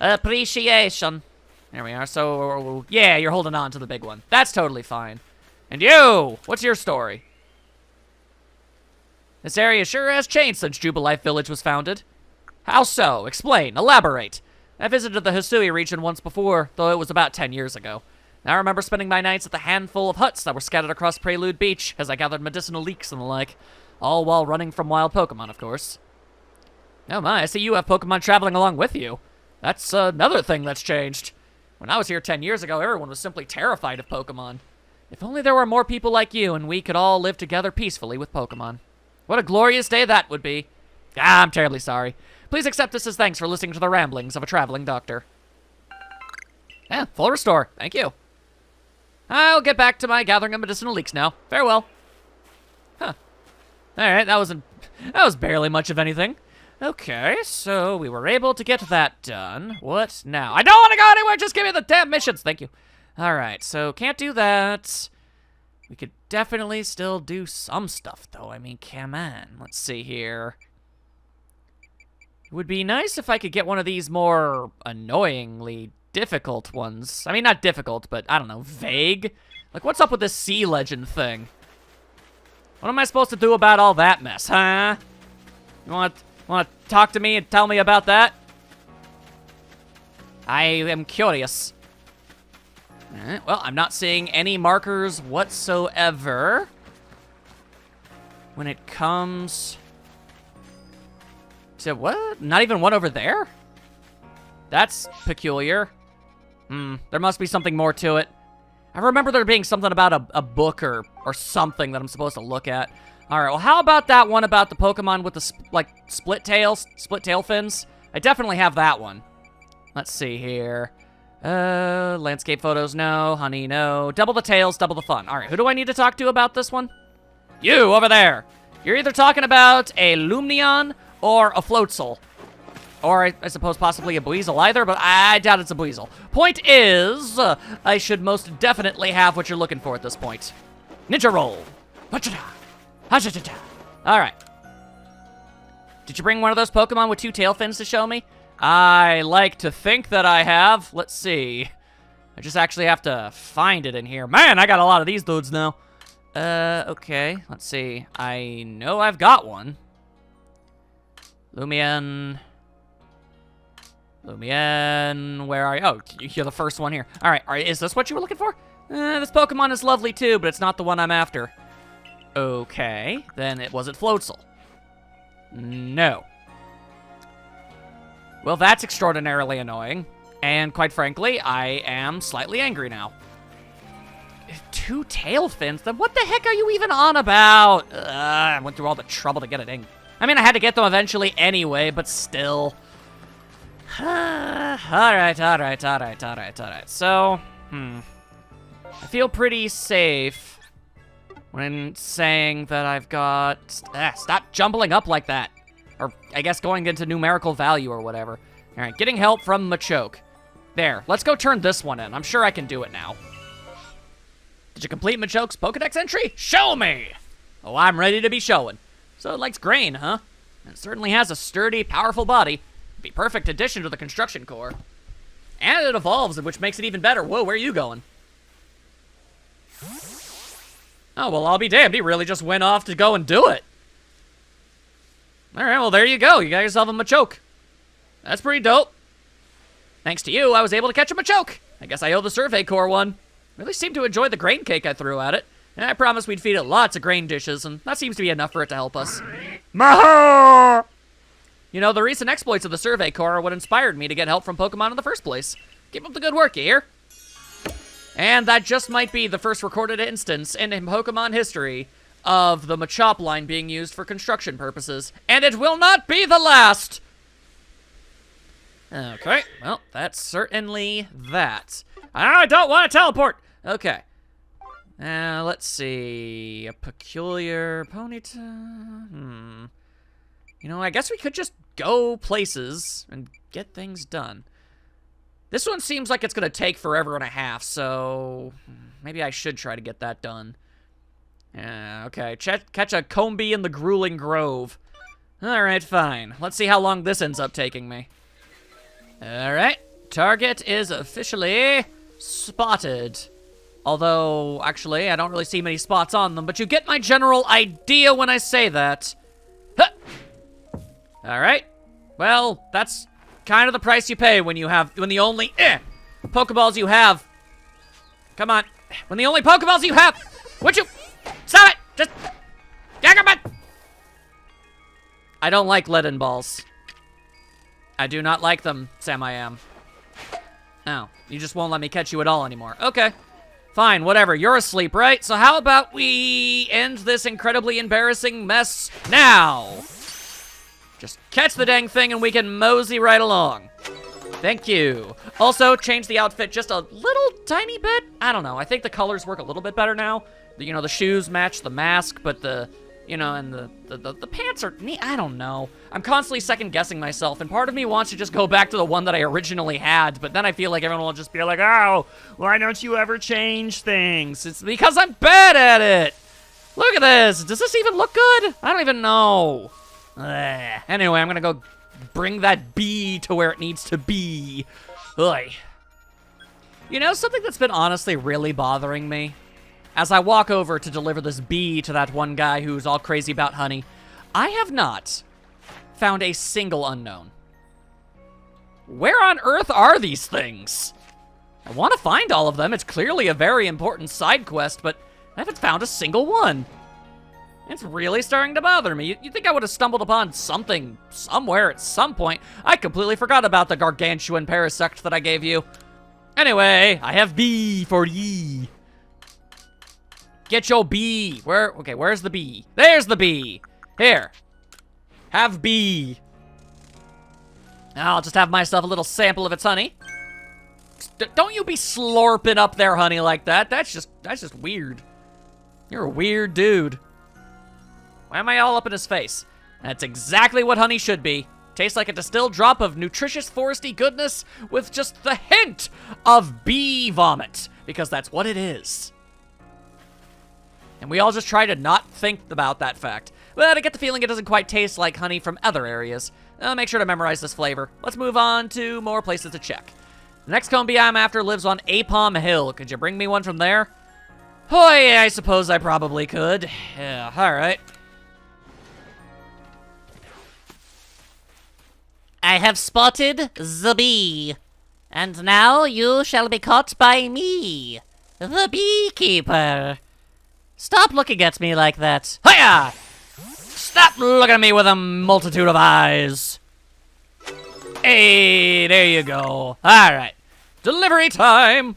Appreciation. There we are. So, yeah, you're holding on to the big one. That's totally fine. And you! What's your story? This area sure has changed since Jubilife Village was founded. How so? Explain. Elaborate. I visited the Hisui region once before, though it was about 10 years ago. I remember spending my nights at the handful of huts that were scattered across Prelude Beach as I gathered medicinal leeks and the like, all while running from wild Pokemon, of course. Oh my, I see you have Pokemon traveling along with you. That's another thing that's changed. When I was here 10 years ago, everyone was simply terrified of Pokemon. If only there were more people like you and we could all live together peacefully with Pokemon. What a glorious day that would be. Ah, I'm terribly sorry. Please accept this as thanks for listening to the ramblings of a traveling doctor. Yeah, full restore. Thank you. I'll get back to my gathering of medicinal leeks now. Farewell. Huh. Alright, that was barely much of anything. Okay, so we were able to get that done. What now? I don't want to go anywhere! Just give me the damn missions! Thank you. Alright, so can't do that. We could definitely still do some stuff, though. I mean, come on. Let's see here. It would be nice if I could get one of these more annoyingly difficult ones. I mean, not difficult, but, I don't know, vague? Like, what's up with this sea legend thing? What am I supposed to do about all that mess, huh? You want to talk to me and tell me about that? I am curious. Alright, well, I'm not seeing any markers whatsoever when it comes to what? Not even one over there? That's peculiar. There must be something more to it. I remember there being something about a book or something that I'm supposed to look at. Alright, well, how about that one about the Pokemon with the, split tail fins? I definitely have that one. Let's see here. Landscape photos, no. Honey, no. Double the tails, double the fun. Alright, who do I need to talk to about this one? You, over there! You're either talking about a Lumineon or a Floatzel. Or, I suppose, possibly a Buizel either, but I doubt it's a Buizel. Point is, I should most definitely have what you're looking for at this point. Ninja Roll! Alright. Did you bring one of those Pokemon with 2 tail fins to show me? I like to think that I have. Let's see. I just actually have to find it in here. Man, I got a lot of these dudes now. Okay. Let's see. I know I've got one. Lumineon, where are you? Oh, you're the first one here. All right, is this what you were looking for? This Pokemon is lovely too, but it's not the one I'm after. Okay, then was it Floatzel? No. Well, that's extraordinarily annoying. And quite frankly, I am slightly angry now. 2 tail fins? Then what the heck are you even on about? I went through all the trouble to get it in. I mean, I had to get them eventually anyway, but still. Alright. So, I feel pretty safe when saying that I've got... stop jumbling up like that. Or, I guess, going into numerical value or whatever. Alright, getting help from Machoke. There, let's go turn this one in. I'm sure I can do it now. Did you complete Machoke's Pokedex entry? Show me! Oh, I'm ready to be showing. So it likes grain, huh? It certainly has a sturdy, powerful body. It'd be perfect addition to the construction core. And it evolves, which makes it even better. Whoa, where are you going? Oh, well, I'll be damned. He really just went off to go and do it. Alright, well, there you go. You got yourself a Machoke. That's pretty dope. Thanks to you, I was able to catch a Machoke. I guess I owe the Survey Corps one. Really seemed to enjoy the grain cake I threw at it. And I promised we'd feed it lots of grain dishes, and that seems to be enough for it to help us. Maho! You know, the recent exploits of the Survey Corps are what inspired me to get help from Pokemon in the first place. Keep up the good work, you hear? And that just might be the first recorded instance in Pokemon history of the Machop line being used for construction purposes. And it will not be the last! Okay, well, that's certainly that. I don't want to teleport! Okay. Let's see. A peculiar Ponyta. You know, I guess we could just go places and get things done. This one seems like it's going to take forever and a half, so maybe I should try to get that done. Okay. Catch a Combee in the Grueling Grove. Alright, fine. Let's see how long this ends up taking me. Alright. Target is officially spotted. Although, actually, I don't really see many spots on them, but you get my general idea when I say that. Huh. Alright. Well, that's kind of the price you pay when the only Pokeballs you have Come on. When the only Pokeballs you have. Would you? Stop it. Just. I don't like leaden balls. I do not like them, Sam I am. Oh, you just won't let me catch you at all anymore. Okay. Fine, whatever. You're asleep, right? So how about we end this incredibly embarrassing mess now? Just catch the dang thing and we can mosey right along. Thank you. Also, change the outfit just a little tiny bit. I don't know. I think the colors work a little bit better now. You know, the shoes match the mask, but the, you know, and the pants are neat. I don't know. I'm constantly second guessing myself, and part of me wants to just go back to the one that I originally had, but then I feel like everyone will just be like, oh, why don't you ever change things? It's because I'm bad at it. Look at this. Does this even look good? I don't even know. Anyway, I'm gonna go bring that bee to where it needs to be. Ugh. You know, something that's been honestly really bothering me? As I walk over to deliver this bee to that one guy who's all crazy about honey, I have not found a single unknown. Where on earth are these things? I want to find all of them. It's clearly a very important side quest, but I haven't found a single one. It's really starting to bother me. You'd think I would have stumbled upon something somewhere at some point. I completely forgot about the gargantuan parasect that I gave you. Anyway, I have bee for ye. Get your bee. Okay, where's the bee? There's the bee. Here. Have bee. I'll just have myself a little sample of its honey. Don't you be slurping up their honey like that. That's just weird. You're a weird dude. Why am I all up in his face? That's exactly what honey should be. Tastes like a distilled drop of nutritious foresty goodness with just the hint of bee vomit. Because that's what it is. And we all just try to not think about that fact. But I get the feeling it doesn't quite taste like honey from other areas. I'll make sure to memorize this flavor. Let's move on to more places to check. The next Combi I'm after lives on Apom Hill. Could you bring me one from there? Oh, yeah, I suppose I probably could. Yeah, alright. I have spotted the bee. And now you shall be caught by me, the beekeeper. Stop looking at me like that. Hiya! Stop looking at me with a multitude of eyes. Hey, there you go. Alright. Delivery time.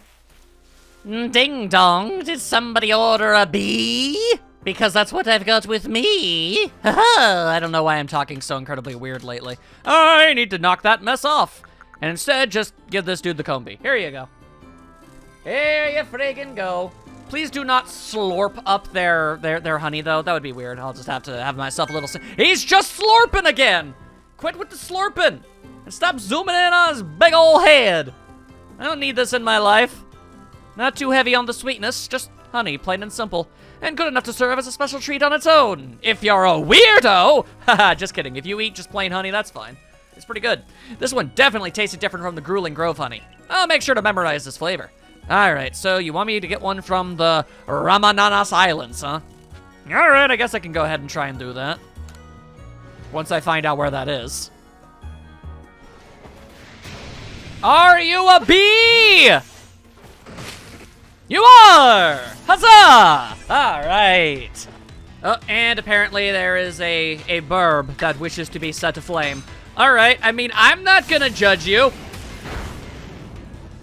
Ding dong, did somebody order a bee? Because that's what I've got with me. I don't know why I'm talking so incredibly weird lately. I need to knock that mess off. And instead, just give this dude the Combi. Here you go. Here you friggin' go. Please do not slurp up their honey, though. That would be weird. I'll just have to have myself a little... He's just slurping again! Quit with the slurping! And stop zooming in on his big old head! I don't need this in my life. Not too heavy on the sweetness, just honey, plain and simple. And good enough to serve as a special treat on its own. If you're a weirdo! Haha, just kidding. If you eat just plain honey, that's fine. It's pretty good. This one definitely tasted different from the Grueling Grove honey. I'll make sure to memorize this flavor. Alright, so you want me to get one from the Ramananas Islands, huh? Alright, I guess I can go ahead and try and do that. Once I find out where that is. Are you a bee? You are! Huzzah! Alright. Oh, and apparently there is a burb that wishes to be set aflame. Alright, I mean, I'm not gonna judge you.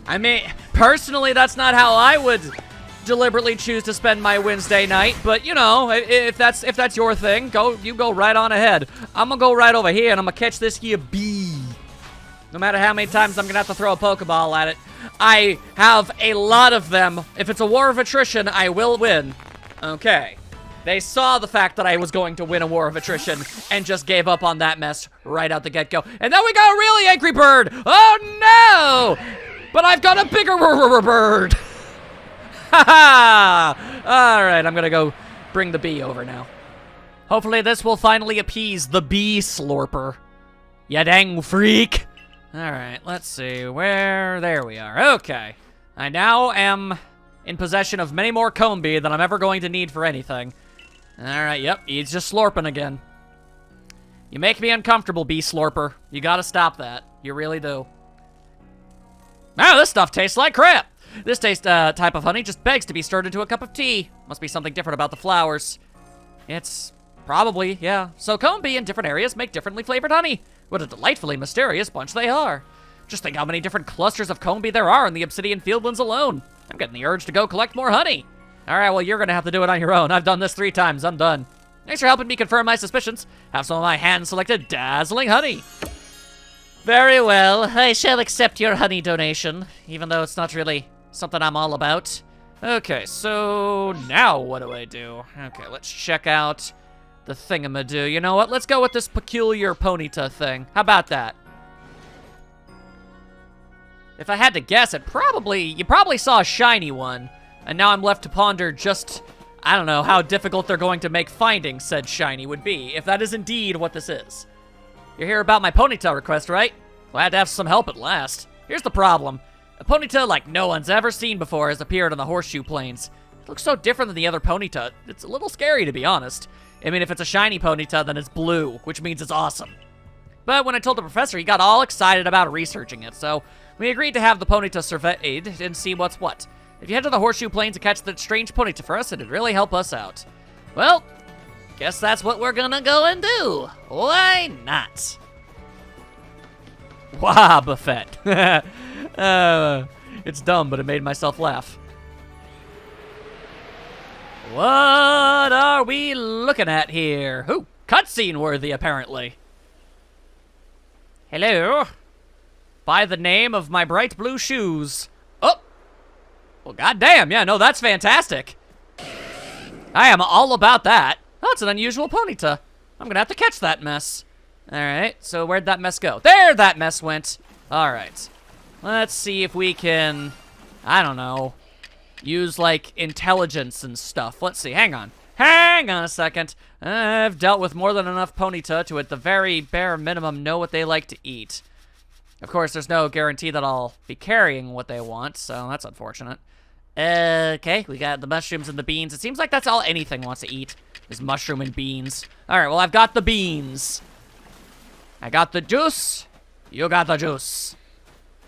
I mean, personally, that's not how I would deliberately choose to spend my Wednesday night, but you know, if that's your thing, you go right on ahead. I'm gonna go right over here and I'm gonna catch this here bee. No matter how many times I'm gonna have to throw a Pokeball at it. I have a lot of them. If it's a war of attrition, I will win. Okay. They saw the fact that I was going to win a war of attrition and just gave up on that mess right out the get-go. And then we got a really angry bird. Oh no! But I've got a bigger bird. Ha ha! Alright, I'm gonna go bring the bee over now. Hopefully this will finally appease the bee slurper. Ya dang freak! Alright, let's see. There we are. Okay. I now am in possession of many more Combi than I'm ever going to need for anything. Alright, yep, he's just slurping again. You make me uncomfortable, bee slurper. You gotta stop that. You really do. Oh, this stuff tastes like crap. This type of honey just begs to be stirred into a cup of tea. Must be something different about the flowers. It's probably, yeah. So comb bee in different areas make differently flavored honey. What a delightfully mysterious bunch they are. Just think how many different clusters of comb bee there are in the obsidian fieldlands alone. I'm getting the urge to go collect more honey. All right, well, you're gonna have to do it on your own. I've done this 3 times, I'm done. Thanks for helping me confirm my suspicions. Have some of my hand-selected dazzling honey. Very well, I shall accept your honey donation, even though it's not really something I'm all about. Okay, so now what do I do? Okay, let's check out the thingamadoo. You know what, let's go with this peculiar ponyta thing. How about that? If I had to guess, you probably saw a shiny one, and now I'm left to ponder just, I don't know, how difficult they're going to make finding said shiny would be, if that is indeed what this is. You're here about my ponyta request, right? Glad to have some help at last. Here's the problem. A ponyta like no one's ever seen before has appeared on the Horseshoe Plains. It looks so different than the other ponyta, it's a little scary to be honest. I mean, if it's a shiny ponyta, then it's blue, which means it's awesome. But when I told the professor, he got all excited about researching it, so we agreed to have the ponyta surveyed and see what's what. If you head to the Horseshoe Plains and catch the strange ponyta for us, it'd really help us out. Well, guess that's what we're gonna go and do. Why not? Wow, Buffett. It's dumb, but it made myself laugh. What are we looking at here? Ooh, cutscene worthy, apparently. Hello. By the name of my bright blue shoes. Oh! Well, goddamn, yeah, no, that's fantastic. I am all about that. Oh, it's an unusual ponyta. I'm gonna have to catch that mess. Alright, so where'd that mess go? There that mess went. Alright. Let's see if we can, I don't know, use, like, intelligence and stuff. Let's see, hang on. Hang on a second. I've dealt with more than enough ponyta to, at the very bare minimum, know what they like to eat. Of course, there's no guarantee that I'll be carrying what they want, so that's unfortunate. Okay, we got the mushrooms and the beans. It seems like that's all anything wants to eat, is mushroom and beans. Alright, well, I've got the beans. I got the juice. You got the juice.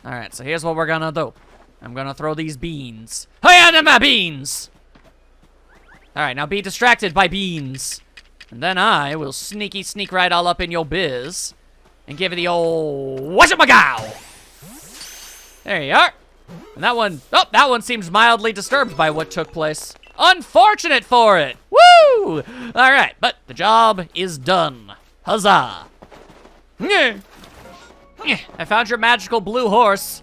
Alright, so here's what we're gonna do. I'm gonna throw these beans. Hiya, my beans! Alright, now be distracted by beans. And then I will sneak right all up in your biz. And give it the old whatchamagow! There you are. And that one, oh, that one seems mildly disturbed by what took place. Unfortunate for it! Woo! Alright, but the job is done. Huzzah! I found your magical blue horse.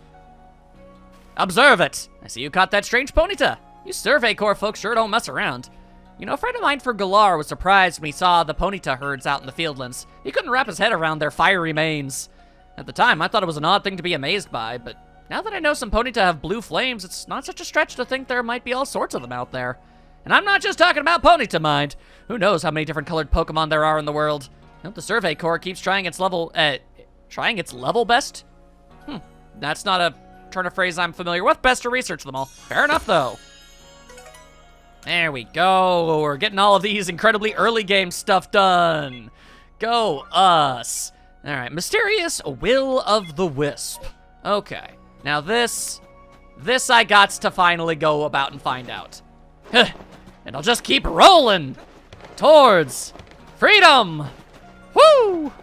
Observe it. I see you caught that strange ponyta. You Survey Corps folks sure don't mess around. You know, a friend of mine from Galar was surprised when he saw the ponyta herds out in the fieldlands. He couldn't wrap his head around their fiery manes. At the time, I thought it was an odd thing to be amazed by, but now that I know some ponyta have blue flames, it's not such a stretch to think there might be all sorts of them out there. And I'm not just talking about ponyta, mind. Who knows how many different colored Pokemon there are in the world. I hope the Survey Corps keeps trying its level best? That's not a turn of phrase I'm familiar with. Best to research them all. Fair enough, though. There we go. We're getting all of these incredibly early game stuff done. Go us. All right, Mysterious Will of the Wisp. Okay, now this I got to finally go about and find out. And I'll just keep rolling towards freedom. Woo!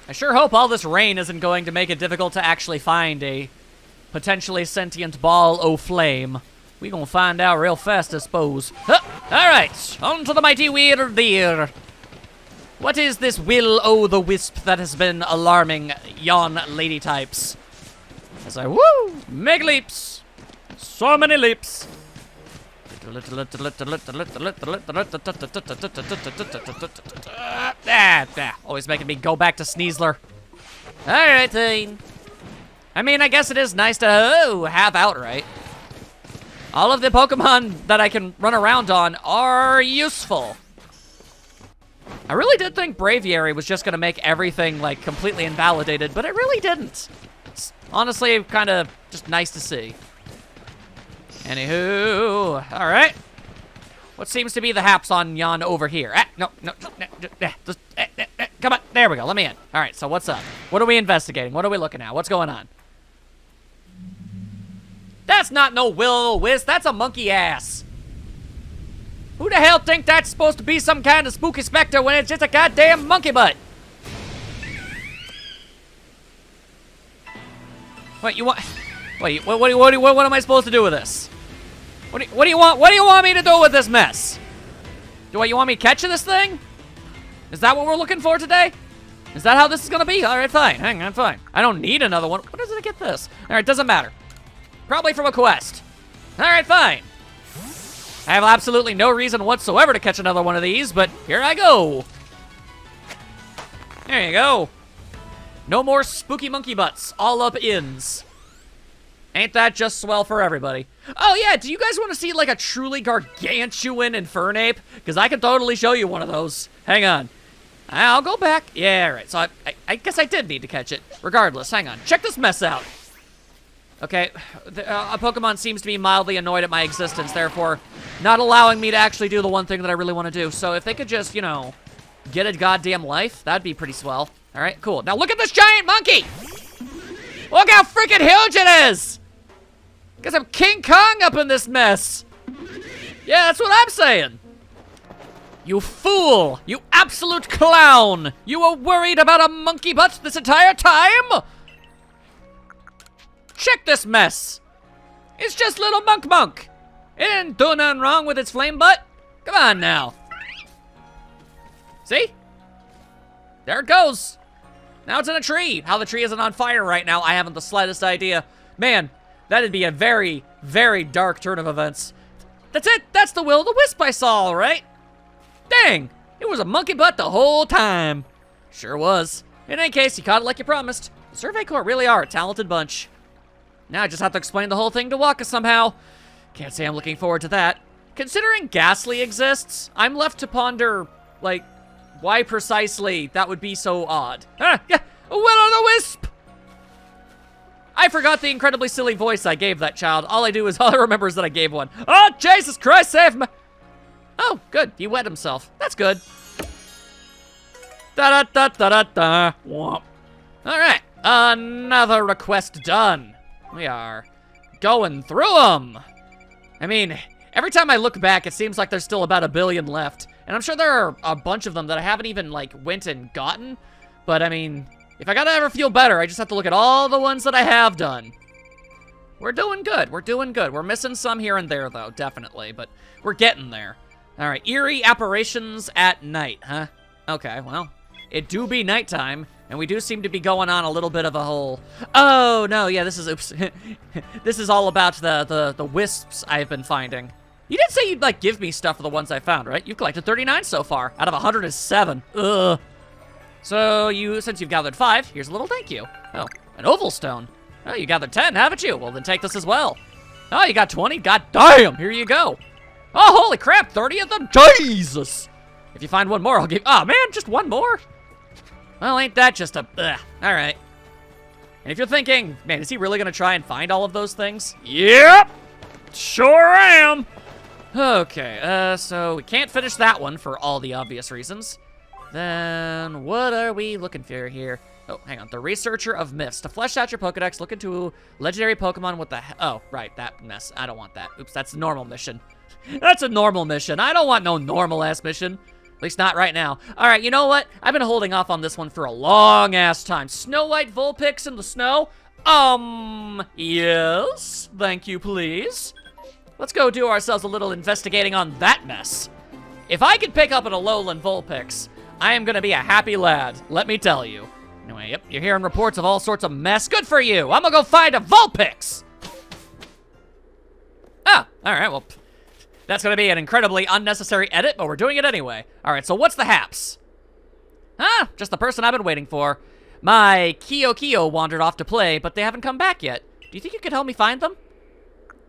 I sure hope all this rain isn't going to make it difficult to actually find a potentially sentient ball o' flame. We gonna find out real fast, I suppose. Alright, on to the mighty wheel there. What is this will-o'-the-wisp that has been alarming yon lady types? As I, make leaps. So many leaps. Always making me go back to Sneasler. Alright then. I mean, I guess it is nice to have outright. All of the Pokemon that I can run around on are useful. I really did think Braviary was just gonna make everything, like, completely invalidated, but it really didn't. It's honestly kind of just nice to see. Anywho, all right. What seems to be the haps on yon over here? No, come on, there we go, let me in. All right, so what's up? What are we investigating? What are we looking at? What's going on? That's not no will-o-wisp, that's a monkey ass. Who the hell think that's supposed to be some kind of spooky specter when it's just a goddamn monkey butt? Wait, you want... Wait, what am I supposed to do with this? What do you want me to do with this mess? You want me catching this thing? Is that what we're looking for today? Is that how this is gonna be? All right, fine. Hang on, fine. I don't need another one. What does it get this? All right, doesn't matter. Probably from a quest. All right, fine. I have absolutely no reason whatsoever to catch another one of these, but here I go. There you go. No more spooky monkey butts. All up ins. Ain't that just swell for everybody? Oh yeah, do you guys want to see like a truly gargantuan Infernape? Because I can totally show you one of those. Hang on. I'll go back. Yeah, right. So I guess I did need to catch it. Regardless, hang on. Check this mess out. Okay, a Pokemon seems to be mildly annoyed at my existence, therefore not allowing me to actually do the one thing that I really want to do. So if they could just, you know, get a goddamn life, that'd be pretty swell. All right, cool. Now look at this giant monkey! Look how freaking huge it is! Guess I'm King Kong up in this mess. Yeah, that's what I'm saying. You fool! You absolute clown! You were worried about a monkey butt this entire time? Check this mess. It's just little Monk. It didn't do nothing wrong with its flame butt. Come on now. See? There it goes. Now it's in a tree. How the tree isn't on fire right now, I haven't the slightest idea. Man, that'd be a very, very dark turn of events. That's it. That's the will-o-the-wisp I saw, all right? Dang, it was a monkey butt the whole time. Sure was. In any case, you caught it like you promised. The Survey Corps really are a talented bunch. Now I just have to explain the whole thing to Waka somehow. Can't say I'm looking forward to that. Considering Ghastly exists, I'm left to ponder, like, why precisely that would be so odd. Ah, yeah, will-o-the-wisp! I forgot the incredibly silly voice I gave that child. All I remember is that I gave one. Oh, Jesus Christ, save me! Oh, good, he wet himself. That's good. Da-da-da-da-da-da. Womp. All right, another request done. We are going through them. I mean, every time I look back, it seems like there's still about 1 billion left. And I'm sure there are a bunch of them that I haven't even, like, went and gotten. But, I mean, if I gotta ever feel better, I just have to look at all the ones that I have done. We're doing good. We're doing good. We're missing some here and there, though, definitely. But we're getting there. All right, eerie apparitions at night, huh? Okay, well, it do be nighttime. And we do seem to be going on a little bit of a whole... Oh, no, yeah, this is... Oops. This is all about the wisps I've been finding. You did say you'd, like, give me stuff for the ones I found, right? You've collected 39 so far, out of 107. Ugh. So, since you've gathered 5, here's a little thank you. Oh, an oval stone. Oh, you gathered 10, haven't you? Well, then take this as well. Oh, you got 20? God damn, here you go. Oh, holy crap, 30 of them? Jesus! If you find one more, I'll give... Oh, man, just one more? Well, ain't that just a... Ugh. All right. And if you're thinking, man, is he really going to try and find all of those things? Yep! Sure am! Okay, so we can't finish that one for all the obvious reasons. Then, what are we looking for here? Oh, hang on. The Researcher of Myths. To flesh out your Pokedex, look into legendary Pokemon with the... Oh, right, that mess. I don't want that. Oops, that's a normal mission. That's a normal mission. I don't want no normal-ass mission. At least not right now. All right, you know what? I've been holding off on this one for a long-ass time. Snow White Vulpix in the snow? Yes? Thank you, please. Let's go do ourselves a little investigating on that mess. If I could pick up an Alolan Vulpix, I am gonna be a happy lad, let me tell you. Anyway, yep, you're hearing reports of all sorts of mess. Good for you. I'm gonna go find a Vulpix. Ah, all right, well... That's gonna be an incredibly unnecessary edit, but we're doing it anyway. All right, so what's the haps? Ah, just the person I've been waiting for. My Kyo wandered off to play, but they haven't come back yet. Do you think you could help me find them?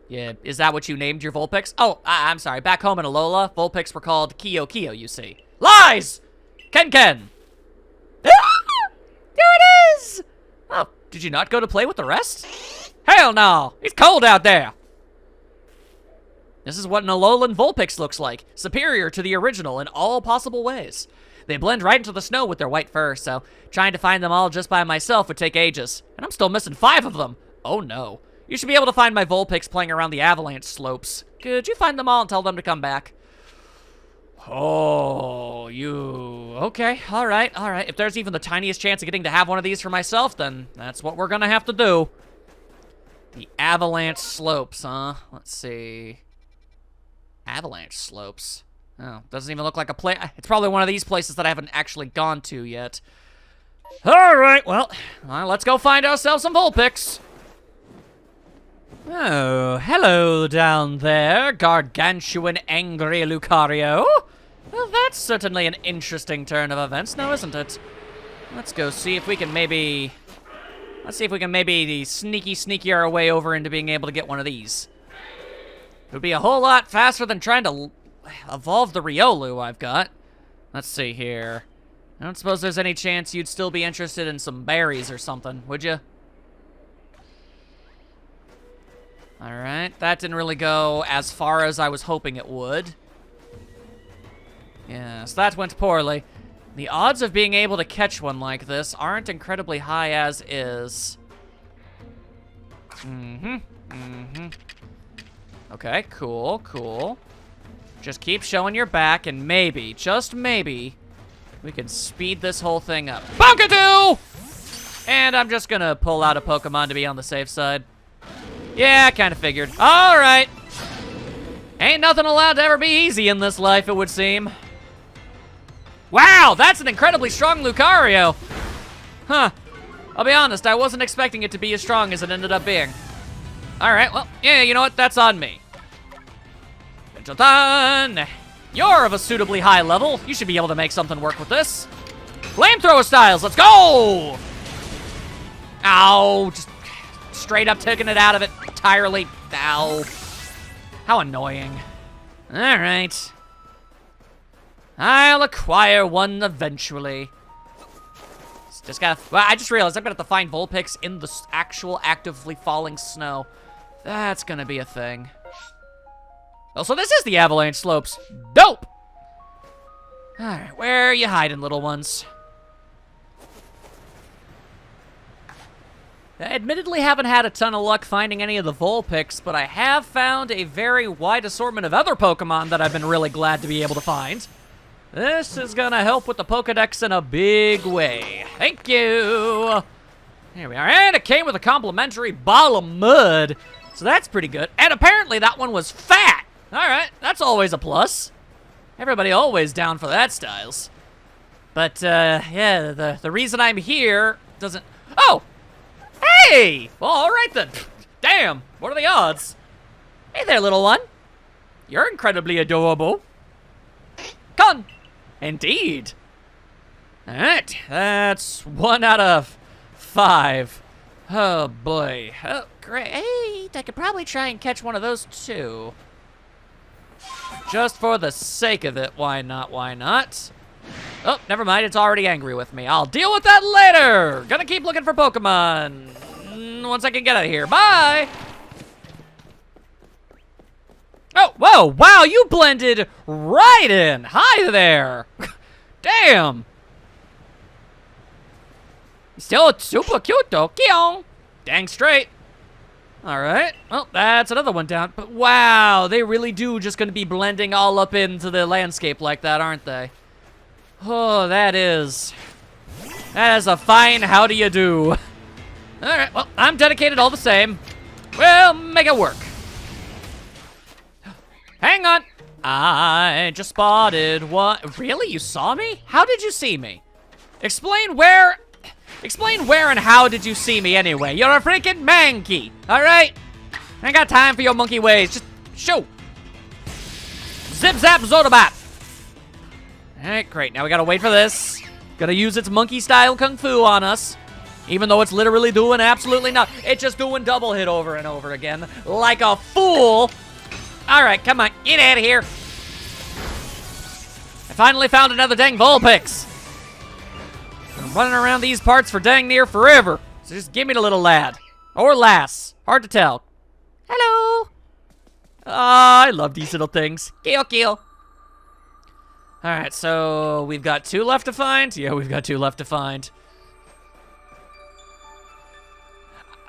Yeah, is that what you named your Vulpix? Oh, I'm sorry, back home in Alola, Vulpix were called Kyo, you see. Lies! Ken! Ah! There it is! Oh, did you not go to play with the rest? Hell no, it's cold out there. This is what an Alolan Vulpix looks like, superior to the original in all possible ways. They blend right into the snow with their white fur, so trying to find them all just by myself would take ages. And I'm still missing 5 of them. Oh no. You should be able to find my Vulpix playing around the avalanche slopes. Could you find them all and tell them to come back? Oh, you... Okay, alright. If there's even the tiniest chance of getting to have one of these for myself, then that's what we're gonna have to do. The avalanche slopes, huh? Let's see... Avalanche slopes. Oh, doesn't even look like a place. It's probably one of these places that I haven't actually gone to yet. Alright, well, let's go find ourselves some Vulpix. Oh, hello down there, gargantuan angry Lucario. Well, that's certainly an interesting turn of events now, isn't it? Let's go see if we can maybe... Let's see if we can maybe sneaky our way over into being able to get one of these. It would be a whole lot faster than trying to evolve the Riolu I've got. Let's see here. I don't suppose there's any chance you'd still be interested in some berries or something, would you? Alright, that didn't really go as far as I was hoping it would. Yes, that went poorly. The odds of being able to catch one like this aren't incredibly high as is. Okay, cool. Just keep showing your back and maybe, just maybe, we can speed this whole thing up. Bonkadoo! And I'm just gonna pull out a Pokemon to be on the safe side. Yeah, I kinda figured. Alright. Ain't nothing allowed to ever be easy in this life, it would seem. Wow, that's an incredibly strong Lucario. Huh. I'll be honest, I wasn't expecting it to be as strong as it ended up being. Alright, well, yeah, you know what? That's on me. Done. You're of a suitably high level. You should be able to make something work with this. Flamethrower styles, let's go! Ow, just straight up taking it out of it entirely. Ow. How annoying. Alright. I'll acquire one eventually. Just gotta, well, I just realized I'm gonna have to find Vulpix in the actual actively falling snow. That's gonna be a thing. Oh, so this is the avalanche slopes. Dope! Alright, where are you hiding, little ones? I admittedly haven't had a ton of luck finding any of the Vulpix, but I have found a very wide assortment of other Pokemon that I've been really glad to be able to find. This is gonna help with the Pokedex in a big way. Thank you! Here we are, and it came with a complimentary ball of mud. So that's pretty good. And apparently that one was fat! Alright, that's always a plus. Everybody always down for that, Styles. But, yeah, the reason I'm here doesn't... Oh! Hey! Well, alright then. Damn, what are the odds? Hey there, little one. You're incredibly adorable. Con! Indeed. Alright, that's 1 out of 5. Oh, boy. Oh, great. I could probably try and catch one of those, too. Just for the sake of it, why not, why not? Oh, never mind, it's already angry with me. I'll deal with that later! Gonna keep looking for Pokemon. Once I can get out of here, bye! Oh, whoa, wow, you blended right in! Hi there! Damn! Still super cute though, Keong! Dang straight. Alright, well, that's another one down. But wow, they really do just gonna be blending all up into the landscape like that, aren't they? Oh, that is a fine how do you do. Alright, well, I'm dedicated all the same. We'll make it work. Hang on. I just spotted what? Really? You saw me? How did you see me? Explain where and how did you see me anyway? You're a freaking monkey, all right? I ain't got time for your monkey ways. Just shoot. Zip, zap, zodabat. All right, great. Now we gotta wait for this. Gonna use its monkey-style kung fu on us. Even though it's literally doing absolutely nothing. It's just doing double hit over and over again. Like a fool. All right, come on. Get out of here. I finally found another dang Vulpix. I'm running around these parts for dang near forever. So just give me the little lad. Or lass. Hard to tell. Hello. I love these little things. Kill, kill. Alright, so we've got 2 left to find. Yeah, we've got 2 left to find.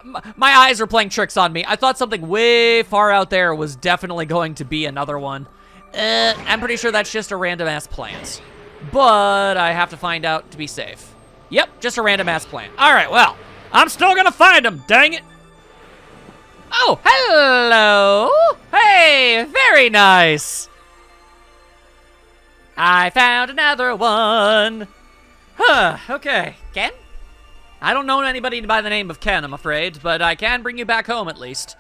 my eyes are playing tricks on me. I thought something way far out there was definitely going to be another one. I'm pretty sure that's just a random-ass plant. But I have to find out to be safe. Yep, just a random-ass plant. All right, well, I'm still gonna find them, dang it. Oh, hello. Hey, very nice. I found another one. Huh, okay. Ken? I don't know anybody by the name of Ken, I'm afraid, but I can bring you back home at least.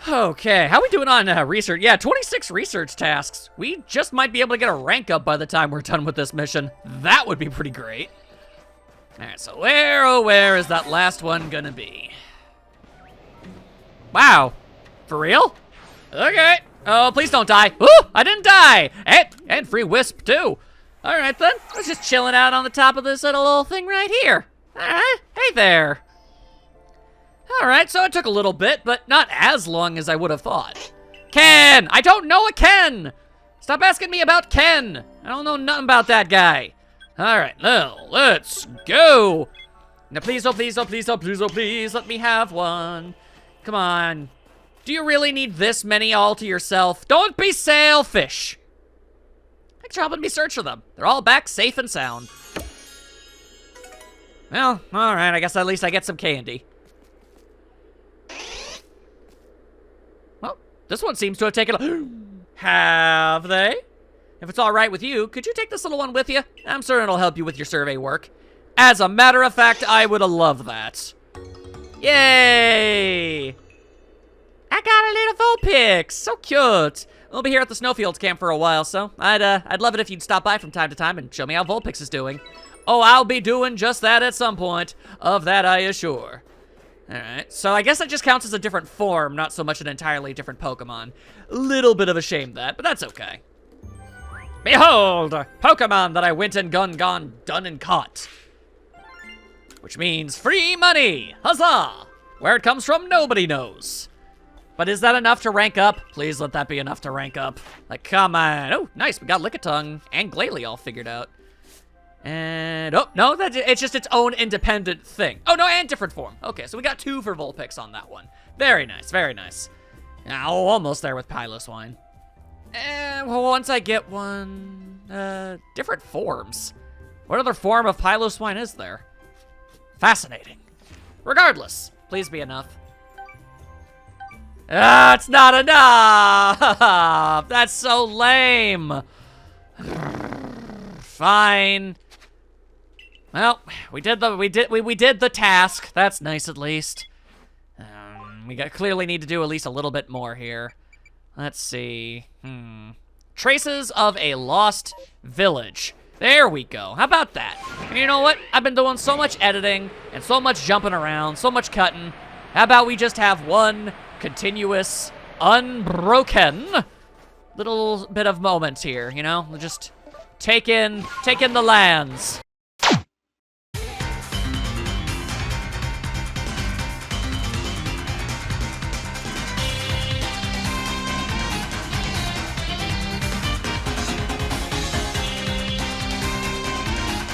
Okay, how we doing on research? Yeah, 26 research tasks. We just might be able to get a rank up by the time we're done with this mission. That would be pretty great. All right, so where, oh, where is that last one gonna be? Wow, for real? Okay. Oh, please don't die. Ooh, I didn't die. And free wisp too. All right then, I was just chilling out on the top of this little thing right here. All right, hey there. All right, so it took a little bit, but not as long as I would have thought. Ken, I don't know a Ken. Stop asking me about Ken. I don't know nothing about that guy. All right, well, let's go. Now please, oh please, oh please, oh please, oh please, let me have one. Come on. Do you really need this many all to yourself? Don't be selfish. Thanks for helping me search for them. They're all back safe and sound. Well, all right, I guess at least I get some candy. Well, this one seems to have taken a... Have they? If it's all right with you, could you take this little one with you? I'm certain it'll help you with your survey work. As a matter of fact, I would have loved that. Yay! I got a little Vulpix, so cute. We'll be here at the Snowfields camp for a while, so I'd love it if you'd stop by from time to time and show me how Vulpix is doing. Oh, I'll be doing just that at some point. Of that I assure. All right, so I guess that just counts as a different form, not so much an entirely different Pokemon. Little bit of a shame that, but that's okay. Behold, Pokemon that I went and done and caught. Which means free money, huzzah! Where it comes from, nobody knows. But is that enough to rank up? Please let that be enough to rank up. Like, come on. Oh, nice, we got Lickitung and Glalie all figured out. And, oh, no, it's just its own independent thing. Oh, no, and different form. Okay, so we got 2 for Vulpix on that one. Very nice, very nice. Now, almost there with Piloswine. And well, once I get one, different forms. What other form of Piloswine is there? Fascinating. Regardless, please be enough. Ah, it's not enough! That's so lame. Fine. Well, we did the task. That's nice at least. We clearly need to do at least a little bit more here. Let's see. Traces of a lost village. There we go. How about that? And you know what? I've been doing so much editing and so much jumping around, so much cutting. How about we just have one continuous, unbroken little bit of moment here, you know? Just take in the lands.